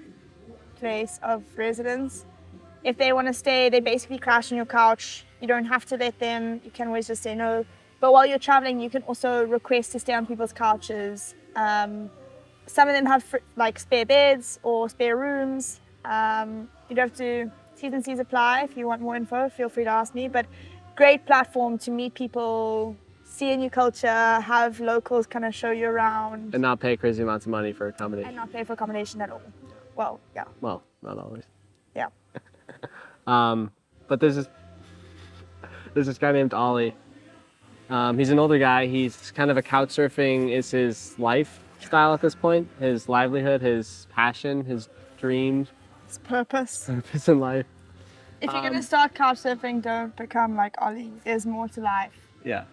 place of residence. If they want to stay, they basically crash on your couch. You don't have to let them. You can always just say no. But while you're traveling, you can also request to stay on people's couches. Some of them have spare beds or spare rooms. You'd have to, T's and C's apply. If you want more info, feel free to ask me. But great platform to meet people, see a new culture, have locals kind of show you around. And not pay crazy amounts of money for accommodation. And not pay for accommodation at all. Well, yeah. Well, not always. Yeah. But there's this guy named Ollie. He's an older guy. He's kind of a couch surfing is his lifestyle at this point. His livelihood, his passion, his dreams. His purpose. Purpose in life. If you're going to start couch surfing, don't become like Ollie. There's more to life. Yeah.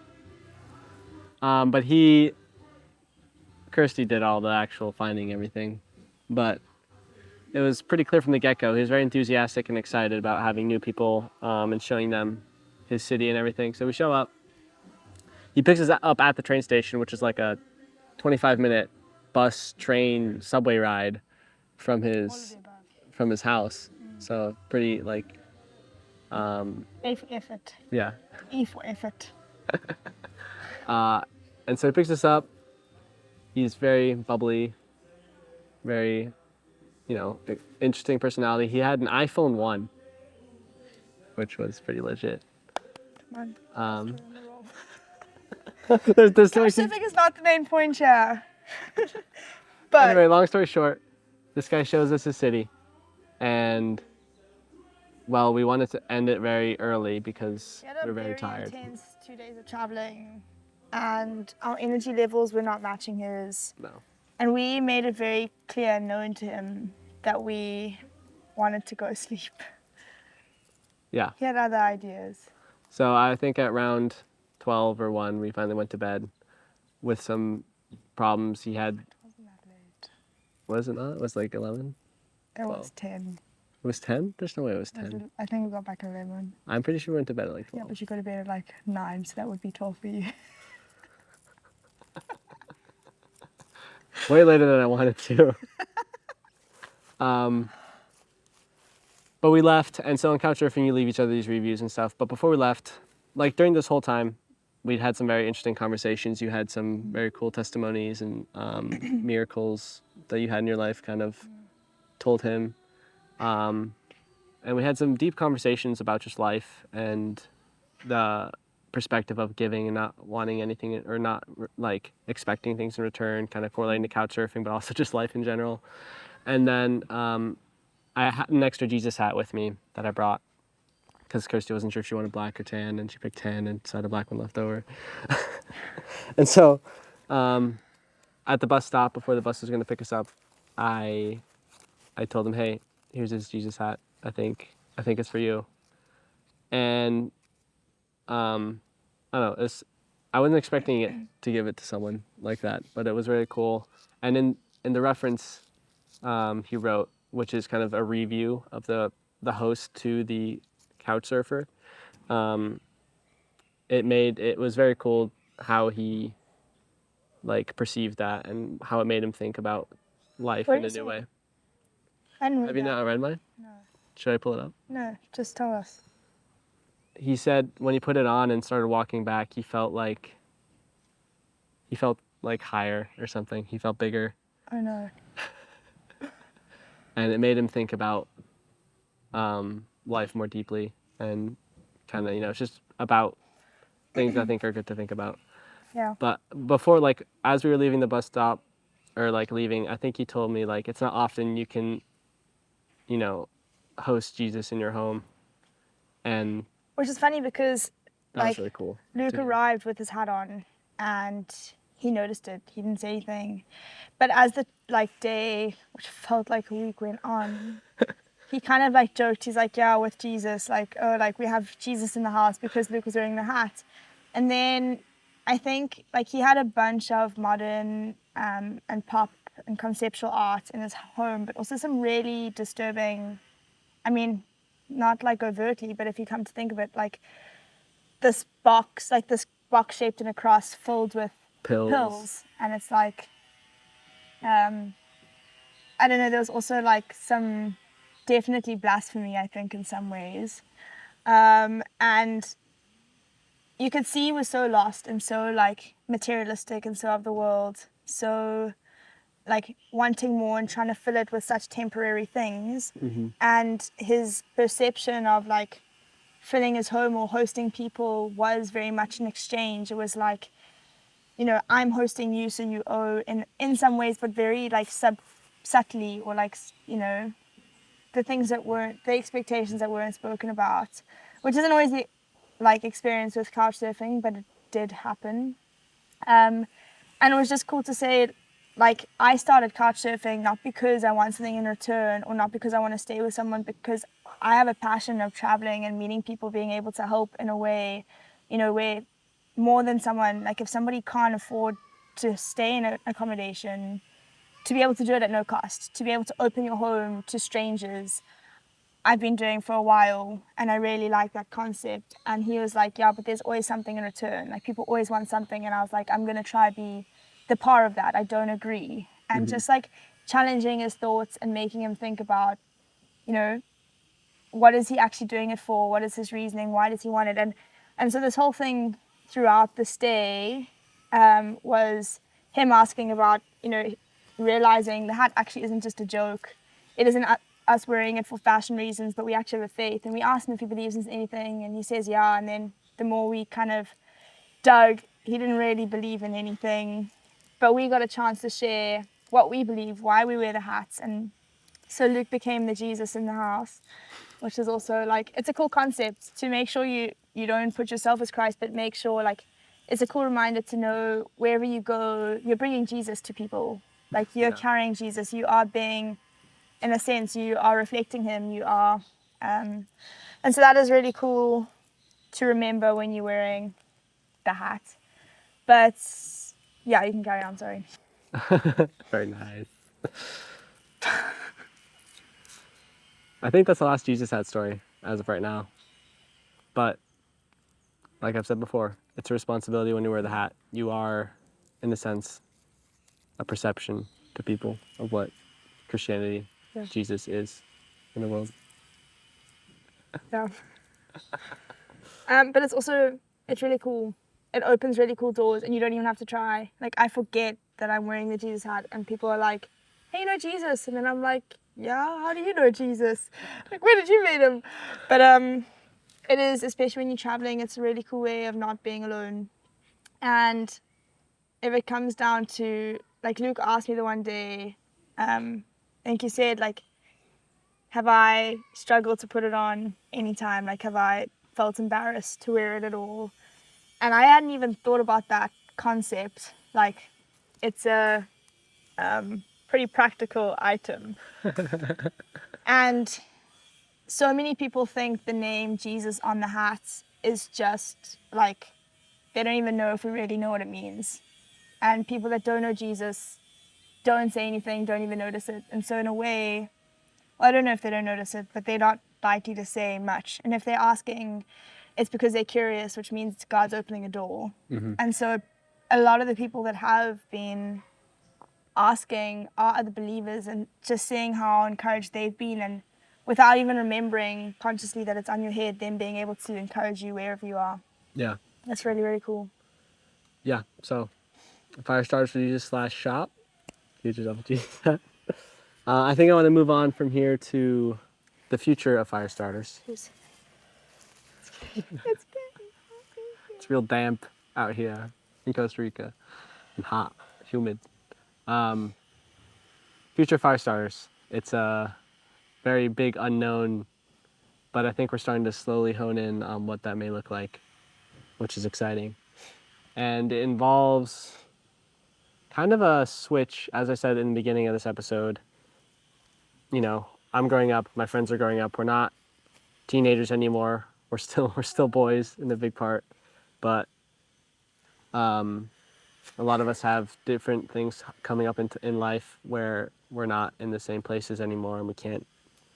But he Kirsty did all the actual finding everything, but it was pretty clear from the get-go. He was very enthusiastic and excited about having new people and showing them his city and everything. So we show up. He picks us up at the train station, which is like a 25-minute bus, train, subway ride from his house. So pretty like A for effort. yeah. E for effort. And so he picks us up. He's very bubbly, very, interesting personality. He had an iPhone 1, which was pretty legit. Come Um, on. there's no Pacific is not the main point here. But anyway, long story short, this guy shows us his city, and well, we wanted to end it very early because we had we're very tired. intense 2 days of traveling, and our energy levels were not matching his. No. And we made it very clear and known to him that we wanted to go sleep. Yeah. He had other ideas. So I think at around 12 or 1, we finally went to bed with some problems he had. It wasn't that late. Was it not? It was like 11? It was 10. It was 10? There's no way it was 10. I think we got back at 11. I'm pretty sure we went to bed at like 12. Yeah, but you go to bed at like 9, so that would be 12 for you. Way later than I wanted to. But we left, and so on Couchsurfing, you leave each other these reviews and stuff. But before we left, like during this whole time, we'd had some very interesting conversations. You had some very cool testimonies and miracles that you had in your life kind of told him. And we had some deep conversations about just life and the perspective of giving and not wanting anything or not like expecting things in return, kind of correlating to Couchsurfing, but also just life in general. And then I had an extra Jesus hat with me that I brought because Kirsty wasn't sure if she wanted black or tan, and she picked tan and so I had a black one left over. And so at the bus stop, before the bus was going to pick us up, I told him, hey, here's his Jesus hat. I think it's for you. And I don't know, I wasn't expecting it to give it to someone like that, but it was very cool. And in the reference he wrote, which is kind of a review of the host to the Couchsurfer, it was very cool how he like perceived that and how it made him think about life in a new way. Have you not read mine? No. Should I pull it up? No, just tell us. He said when he put it on and started walking back, he felt like higher or something. He felt bigger. I know. And it made him think about life more deeply and kind of, it's just about things I think are good to think about. Yeah. But before, like, as we were leaving the bus stop or like leaving, I think he told me like, it's not often you can, host Jesus in your home. And which is funny because that was really cool. Luke arrived with his hat on and he noticed it. He didn't say anything. But as the day, which felt like a week, went on, he kind of joked. He's like, yeah, with Jesus, we have Jesus in the house because Luke was wearing the hat. And then I think he had a bunch of modern and pop and conceptual art in his home, but also some really disturbing, not overtly, but if you come to think of it, this box shaped in a cross filled with pills. And it's I don't know, there was also some definitely blasphemy, I think, in some ways. And you could see he was so lost and so materialistic and so of the world, so wanting more and trying to fill it with such temporary things. Mm-hmm. And his perception of filling his home or hosting people was very much an exchange. It was I'm hosting you, so you owe in some ways, but very subtly, or the things that weren't, the expectations that weren't spoken about, which isn't always the experience with Couchsurfing, but it did happen. And it was just cool to say, I started Couchsurfing not because I want something in return or not because I want to stay with someone, because I have a passion of traveling and meeting people, being able to help in a way, where more than someone, if somebody can't afford to stay in an accommodation, to be able to do it at no cost, to be able to open your home to strangers, I've been doing for a while, and I really like that concept. And he was like, yeah, but there's always something in return. Like, people always want something. And I was like, I'm going to try be the par of that. I don't agree. And just like challenging his thoughts and making him think about, you know, what is he actually doing it for? What is his reasoning? Why does he want it? And so this whole thing throughout the stay was him asking about, you know, realizing the hat actually isn't just a joke. It isn't us wearing it for fashion reasons, but we actually have a faith. And we asked him if he believes in anything, and he says yeah. And then the more we kind of dug, he didn't really believe in anything. But we got a chance to share what we believe, why we wear the hats. And so Luke became the Jesus in the house, which is also like, it's a cool concept to make sure you don't put yourself as Christ, but make sure, like, it's a cool reminder to know wherever you go, you're bringing Jesus to people. Like, you're carrying Jesus. You are being, in a sense, you are reflecting him. You are, and so that is really cool to remember when you're wearing the hat. But yeah, you can carry on. Sorry. Very nice. I think that's the last Jesus hat story as of right now. But like I've said before, it's a responsibility when you wear the hat. You are, in a sense, a perception to people of what Christianity, Jesus is in the world. Yeah. But it's really cool. It opens really cool doors, and you don't even have to try. Like, I forget that I'm wearing the Jesus hat, and people are like, hey, you know Jesus? And then I'm like, yeah, how do you know Jesus? Like, where did you meet him? But it is, especially when you're traveling, it's a really cool way of not being alone. And if it comes down to, like, Luke asked me the one day, I think he said, like, have I struggled to put it on anytime? Like, have I felt embarrassed to wear it at all? And I hadn't even thought about that concept. Like, it's a pretty practical item. And so many people think the name Jesus on the hats is just like, they don't even know if we really know what it means. And people that don't know Jesus don't say anything, don't even notice it. And so in a way, well, I don't know if they don't notice it, but they're not likely to say much. And if they're asking, it's because they're curious, which means God's opening a door. And so a lot of the people that have been asking are other believers, and just seeing how encouraged they've been, and without even remembering consciously that it's on your head, them being able to encourage you wherever you are. Yeah. That's really, really cool. Yeah. So, Firestarters/shop. Use yourself a Jesus hat. I think I want to move on from here to the future of Firestarters. It's It's real damp out here in Costa Rica and hot, humid. Future Firestarters. It's a very big unknown, but I think we're starting to slowly hone in on what that may look like, which is exciting. And it involves kind of a switch, as I said in the beginning of this episode. You know, I'm growing up, my friends are growing up. We're not teenagers anymore. We're still boys in a big part, but a lot of us have different things coming up in life where we're not in the same places anymore, and we can't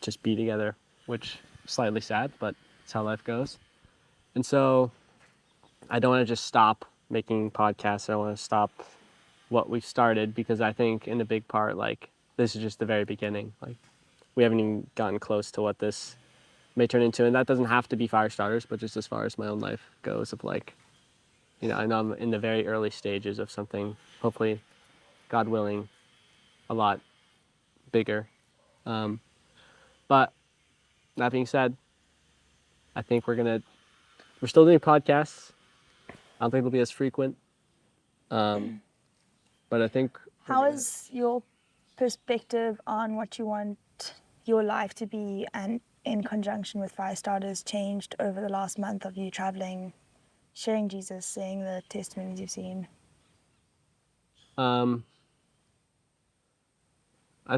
just be together, which is slightly sad, but it's how life goes. And so I don't want to just stop making podcasts. I want to stop what we've started, because I think in a big part, like, this is just the very beginning. Like, we haven't even gotten close to what this may turn into. And that doesn't have to be Firestarters, but just as far as my own life goes, of like, you know, I know I'm in the very early stages of something, hopefully, God willing, a lot bigger. But that being said, I think we're still doing podcasts. I don't think they'll be as frequent. But I think... How is your perspective on what you want your life to be, and in conjunction with Firestarters, changed over the last month of you traveling, sharing Jesus, seeing the testimonies you've seen? I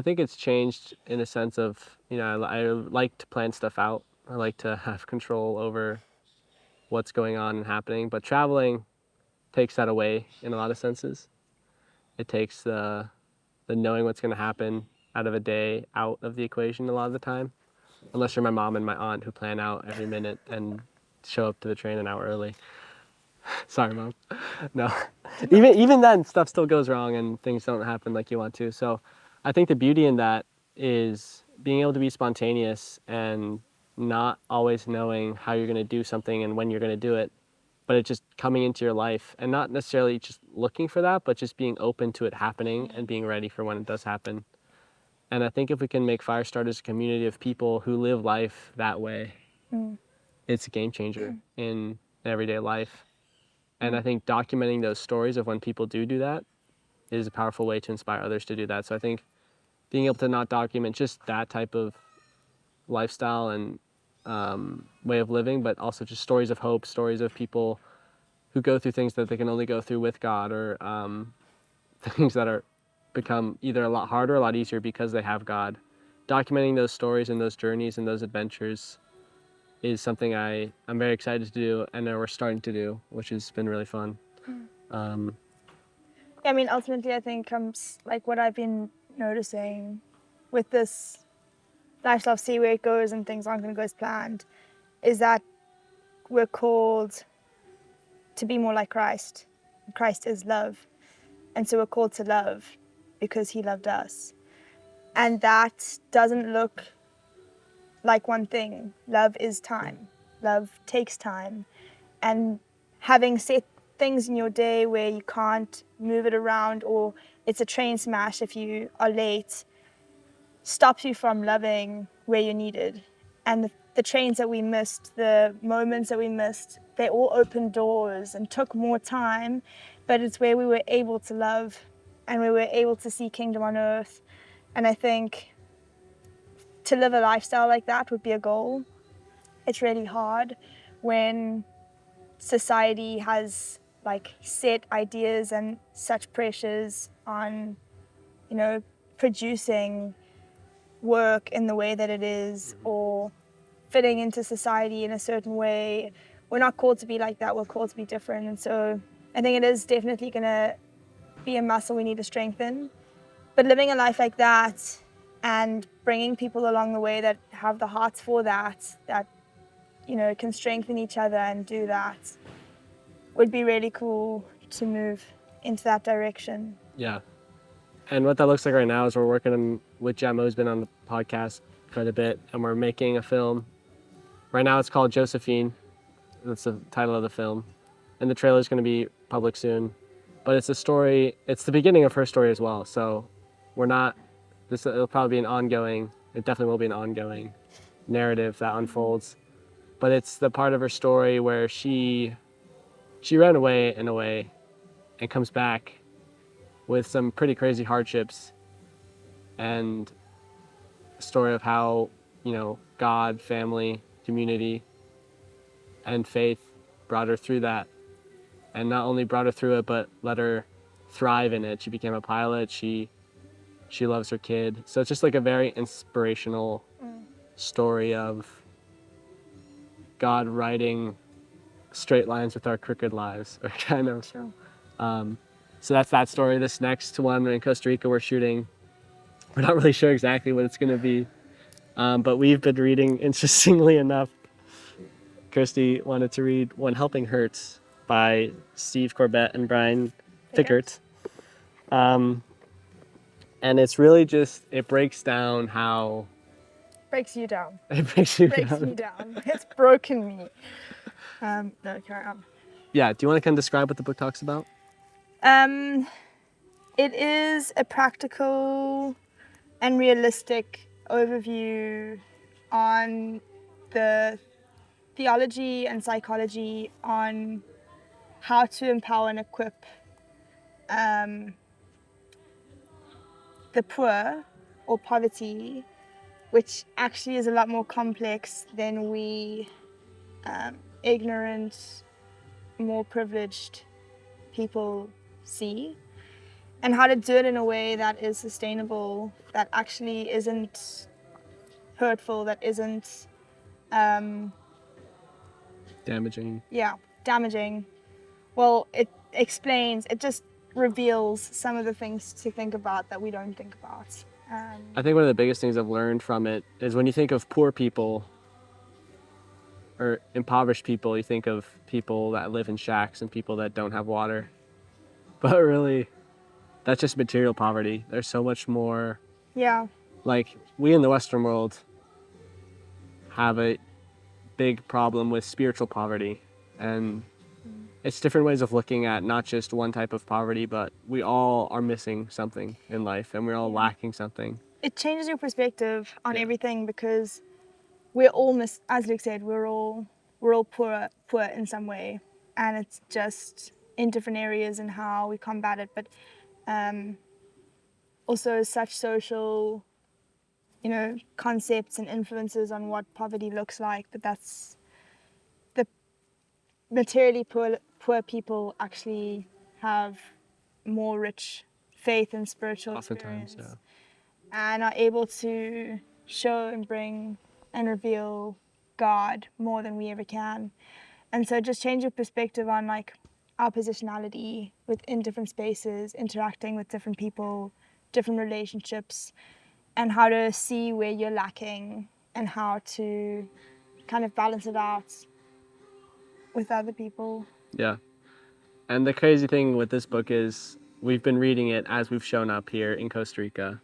think it's changed in a sense of, you know, I like to plan stuff out. I like to have control over what's going on and happening, but traveling takes that away in a lot of senses. it takes the knowing what's going to happen out of a day out of the equation a lot of the time, unless you're my mom and my aunt who plan out every minute and show up to the train an hour early. Sorry, Mom. No. Even then, stuff still goes wrong and things don't happen like you want to. So I think the beauty in that is being able to be spontaneous and not always knowing how you're going to do something and when you're going to do it, but it just coming into your life and not necessarily just looking for that, but just being open to it happening and being ready for when it does happen. And I think if we can make Firestarters a community of people who live life that way, it's a game changer in everyday life. And I think documenting those stories of when people do that is a powerful way to inspire others to do that. So I think being able to not document just that type of lifestyle and way of living, but also just stories of hope, stories of people who go through things that they can only go through with God, or things that are become either a lot harder or a lot easier because they have God. Documenting those stories and those journeys and those adventures is something I'm very excited to do, and we're starting to do, which has been really fun. I mean, ultimately, I think comes like what I've been noticing with this lifestyle, see where it goes and things aren't going to go as planned, is that we're called to be more like Christ. Christ is love. And so we're called to love because he loved us. And that doesn't look like one thing. Love is time. Love takes time. And having set things in your day where you can't move it around, or it's a train smash if you are late, stops you from loving where you're needed. And the trains that we missed, the moments that we missed, they all opened doors and took more time, but it's where we were able to love and we were able to see kingdom on earth. And I think to live a lifestyle like that would be a goal. It's really hard when society has like set ideas and such pressures on, producing work in the way that it is, or fitting into society in a certain way. We're not called to be like that. We're called to be different. And so I think it is definitely going to be a muscle we need to strengthen. But living a life like that and bringing people along the way that have the hearts for that can strengthen each other and do that would be really cool to move into that direction. Yeah. And what that looks like right now is we're working with Gemma, who's been on the podcast quite a bit, and we're making a film. Right now it's called Josephine. That's the title of the film. And the trailer is going to be public soon. But it's a story, it's the beginning of her story as well. So it'll probably be it definitely will be an ongoing narrative that unfolds. But it's the part of her story where she ran away in a way and comes back with some pretty crazy hardships, and a story of how, God, family, community, and faith brought her through that. And not only brought her through it, but let her thrive in it. She became a pilot. She loves her kid. So it's just like a very inspirational story of God writing straight lines with our crooked lives, or kind of. Sure. So that's that story. This next one in Costa Rica we're shooting, we're not really sure exactly what it's going to be, but we've been reading, interestingly enough, Kirsty wanted to read When Helping Hurts by Steve Corbett and Brian Fikkert. And it's really just, it breaks down how... Breaks you down. It breaks you breaks down. me down. It's broken me. No, carry on. Yeah, do you want to kind of describe what the book talks about? It is a practical and realistic overview on the theology and psychology on how to empower and equip the poor or poverty, which actually is a lot more complex than we ignorant, more privileged people see, and how to do it in a way that is sustainable, that actually isn't hurtful, that isn't Damaging. damaging. Well, it reveals some of the things to think about that we don't think about. I think one of the biggest things I've learned from it is when you think of poor people or impoverished people, you think of people that live in shacks and people that don't have water. But really, that's just material poverty. There's so much more. Yeah. Like, we in the Western world have a big problem with spiritual poverty. And it's different ways of looking at not just one type of poverty, but we all are missing something in life and we're all lacking something. It changes your perspective on Yeah. everything, because we're all as Luke said, we're all poor in some way, and it's just in different areas and how we combat it. But also such social, concepts and influences on what poverty looks like. But that's the materially poor people actually have more rich faith and spiritual Oftentimes, experience, and are able to show and bring and reveal God more than we ever can. And so just change your perspective on like our positionality within different spaces, interacting with different people, different relationships, and how to see where you're lacking and how to kind of balance it out with other people. Yeah. And the crazy thing with this book is we've been reading it as we've shown up here in Costa Rica.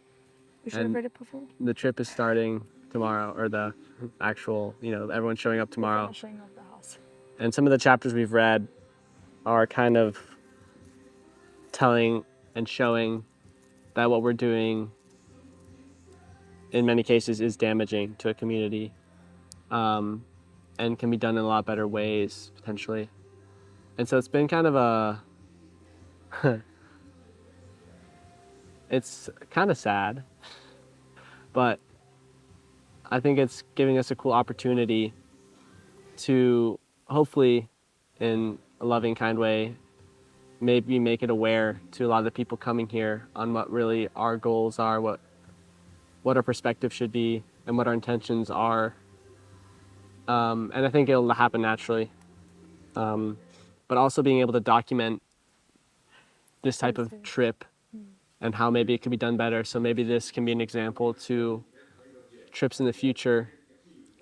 We should have read it before. The trip is starting tomorrow, or the actual, everyone's showing up tomorrow. Finishing of the house. And some of the chapters we've read are kind of telling and showing that what we're doing in many cases is damaging to a community, and can be done in a lot better ways potentially. And so it's been kind of a it's kind of sad, but I think it's giving us a cool opportunity to hopefully, in a loving, kind way, maybe make it aware to a lot of the people coming here on what really our goals are, what our perspective should be, and what our intentions are. And I think it'll happen naturally. But also being able to document this type of trip and how maybe it could be done better. So maybe this can be an example to trips in the future,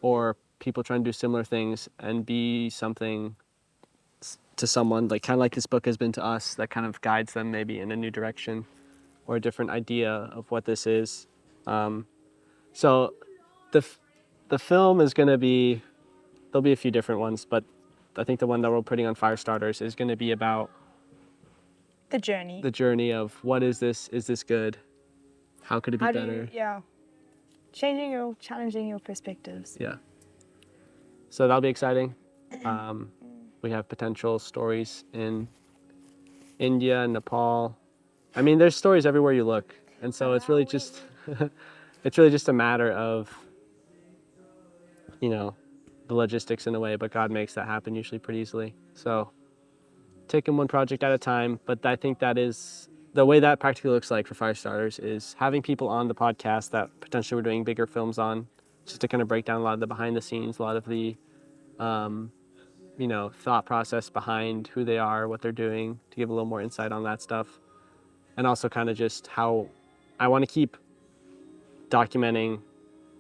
or people trying to do similar things and be something to someone, like kind of like this book has been to us, that kind of guides them maybe in a new direction or a different idea of what this is. So the film is going to be, there'll be a few different ones, but I think the one that we're putting on Firestarters is going to be about The journey of what is this? Is this good? How could it be better? Challenging your perspectives. Yeah. So that'll be exciting. We have potential stories in India and Nepal. I mean, there's stories everywhere you look. And so it's really just, it's really just a matter of, the logistics in a way, but God makes that happen usually pretty easily. So taking one project at a time, but I think that is the way that practically looks like for Firestarters, is having people on the podcast that potentially we're doing bigger films on, just to kind of break down a lot of the behind the scenes, a lot of the, thought process behind who they are, what they're doing, to give a little more insight on that stuff. And also kind of just how I want to keep documenting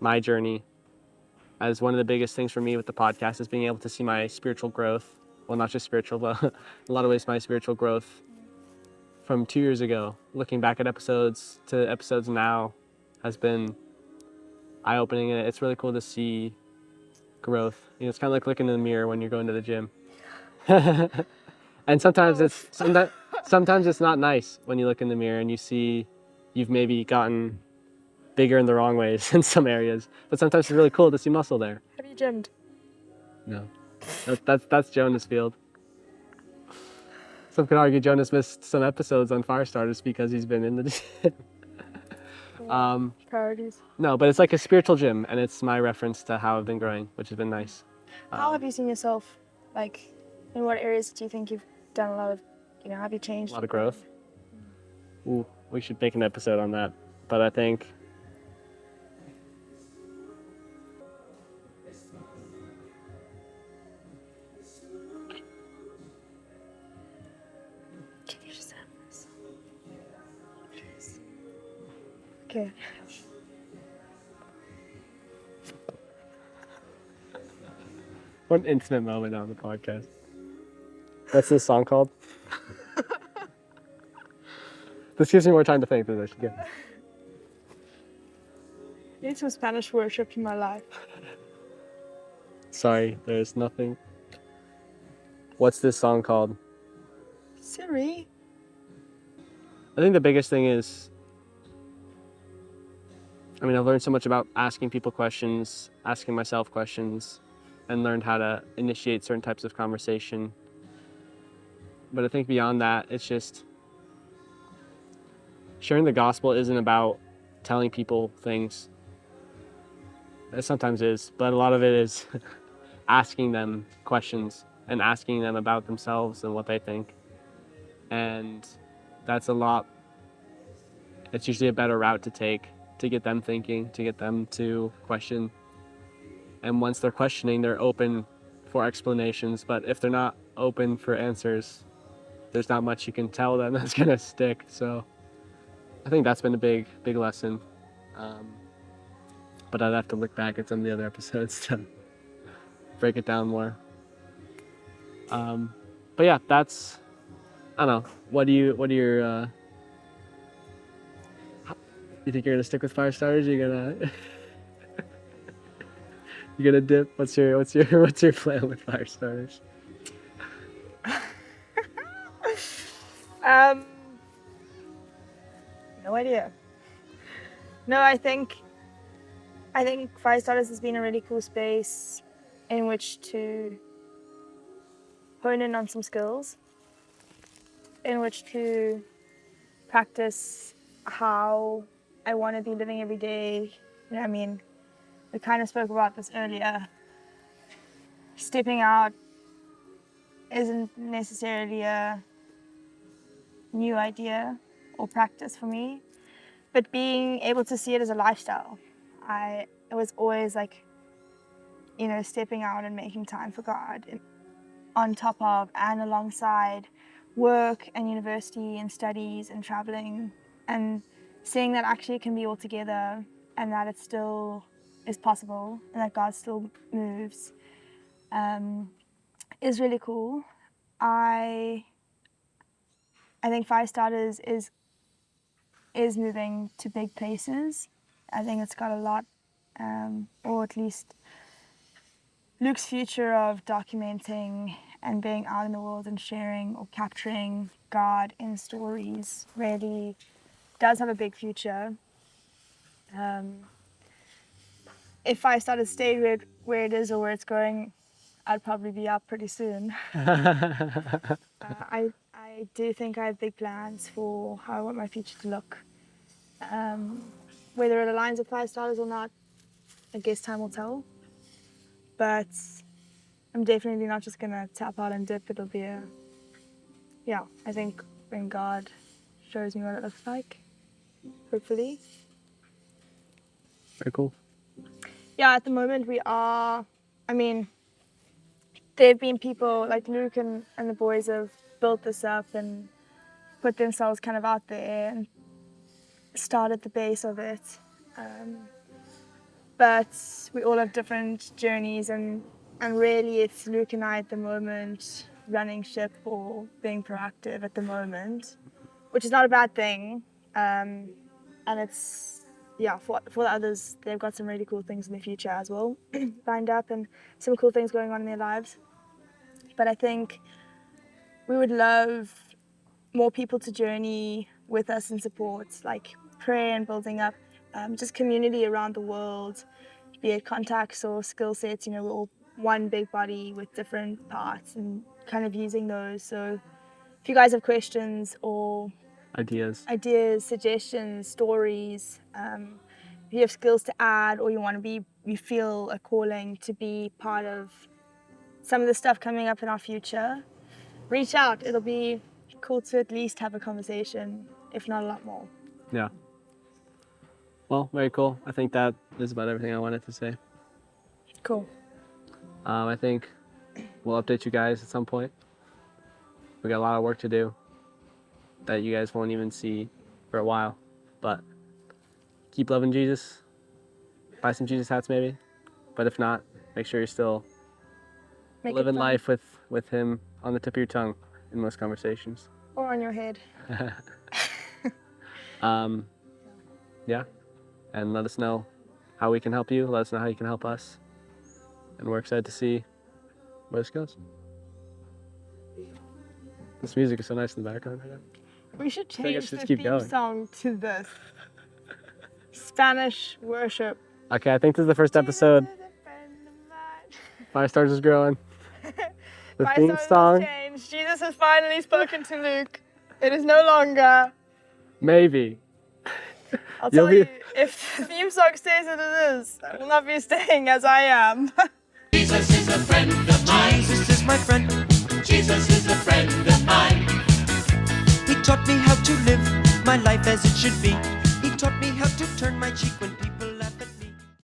my journey, as one of the biggest things for me with the podcast is being able to see my spiritual growth. Well, not just spiritual, but in a lot of ways my spiritual growth from 2 years ago. Looking back at episodes to episodes now has been eye-opening, and it's really cool to see growth. It's kind of like looking in the mirror when you're going to the gym. And sometimes it's not nice when you look in the mirror and you see you've maybe gotten bigger in the wrong ways in some areas, but sometimes it's really cool to see muscle there. Have you gymmed? No, that's Jonas' field. Some could argue Jonas missed some episodes on Firestarters because he's been in the gym. Priorities. No, but it's like a spiritual gym, and it's my reference to how I've been growing, which has been nice. How have you seen yourself? Like, in what areas do you think you've done a lot of, have you changed? A lot of growth. Ooh, we should make an episode on that. But I think Okay. One intimate moment on the podcast. What's this song called? This gives me more time to think through this. Again. I need some Spanish worship in my life. Sorry, there's nothing. What's this song called? Siri. I think the biggest thing is, I've learned so much about asking people questions, asking myself questions, and learned how to initiate certain types of conversation. But I think beyond that, it's just sharing the gospel isn't about telling people things. It sometimes is, but a lot of it is asking them questions and asking them about themselves and what they think. And that's it's usually a better route to take to get them thinking, to get them to question. And once they're questioning, they're open for explanations. But if they're not open for answers, there's not much you can tell them that's gonna stick. So I think that's been a big lesson. But I'd have to look back at some of the other episodes to break it down more. But yeah, that's, I don't know. What are your, you think you're gonna stick with fire starters? You're gonna, you gonna dip? What's your plan with fire starters? No idea. No, I think Fire Starters has been a really cool space in which to hone in on some skills, in which to practice how I want to be living every day. You know, I mean, we kind of spoke about this earlier. Stepping out isn't necessarily a new idea or practice for me, but being able to see it as a lifestyle. It was always like, you know, stepping out and making time for God on top of and alongside work and university and studies and traveling, and seeing that actually it can be all together and that it still is possible and that God still moves is really cool. I think Fire Starters is moving to big places. I think it's got a lot, or at least Luke's future of documenting and being out in the world and sharing or capturing God in stories really does have a big future. If Fire Starters stayed where it is or where it's going, I'd probably be up pretty soon. I do think I have big plans for how I want my future to look. Whether it aligns with Fire Starters or not, I guess time will tell. But I'm definitely not just gonna tap out and dip. It'll be I think when God shows me what it looks like, hopefully. Very cool. Yeah, at the moment there have been people like Luke and the boys have built this up and put themselves kind of out there and started the base of it. But we all have different journeys and really it's Luke and I at the moment running ship or being proactive at the moment, which is not a bad thing. And it's, for the others, they've got some really cool things in the future as well lined up and some cool things going on in their lives. But I think we would love more people to journey with us and support, like prayer and building up just community around the world, be it contacts or skill sets. You know, we're all one big body with different parts and kind of using those. So if you guys have questions or Ideas, suggestions, stories, if you have skills to add or you feel a calling to be part of some of the stuff coming up in our future, reach out. It'll be cool to at least have a conversation, if not a lot more. yeah. Well, very cool. I think that is about everything I wanted to say. Cool. I think we'll update you guys at some point. We got a lot of work to do that you guys won't even see for a while, but keep loving Jesus. Buy some Jesus hats maybe. But if not, make sure you're still Make it living fun. life with him on the tip of your tongue in most conversations. Or on your head. Yeah. And let us know how we can help you. Let us know how you can help us. And we're excited to see where this goes. This music is so nice in the background right now. We should think I change should the just keep theme going. song to this. Spanish worship. Okay, I think this is the first episode. Jesus is a friend of mine. Fire Stars is growing. The My theme song has song, changed. Jesus has finally spoken to Luke. It is no longer. maybe. I'll You'll tell be- you, if the theme song stays as it is, I will not be staying as I am. Jesus is a friend of mine. Jesus is my friend. Jesus is a friend of mine. He taught me how to live my life as it should be. He taught me how to turn my cheek when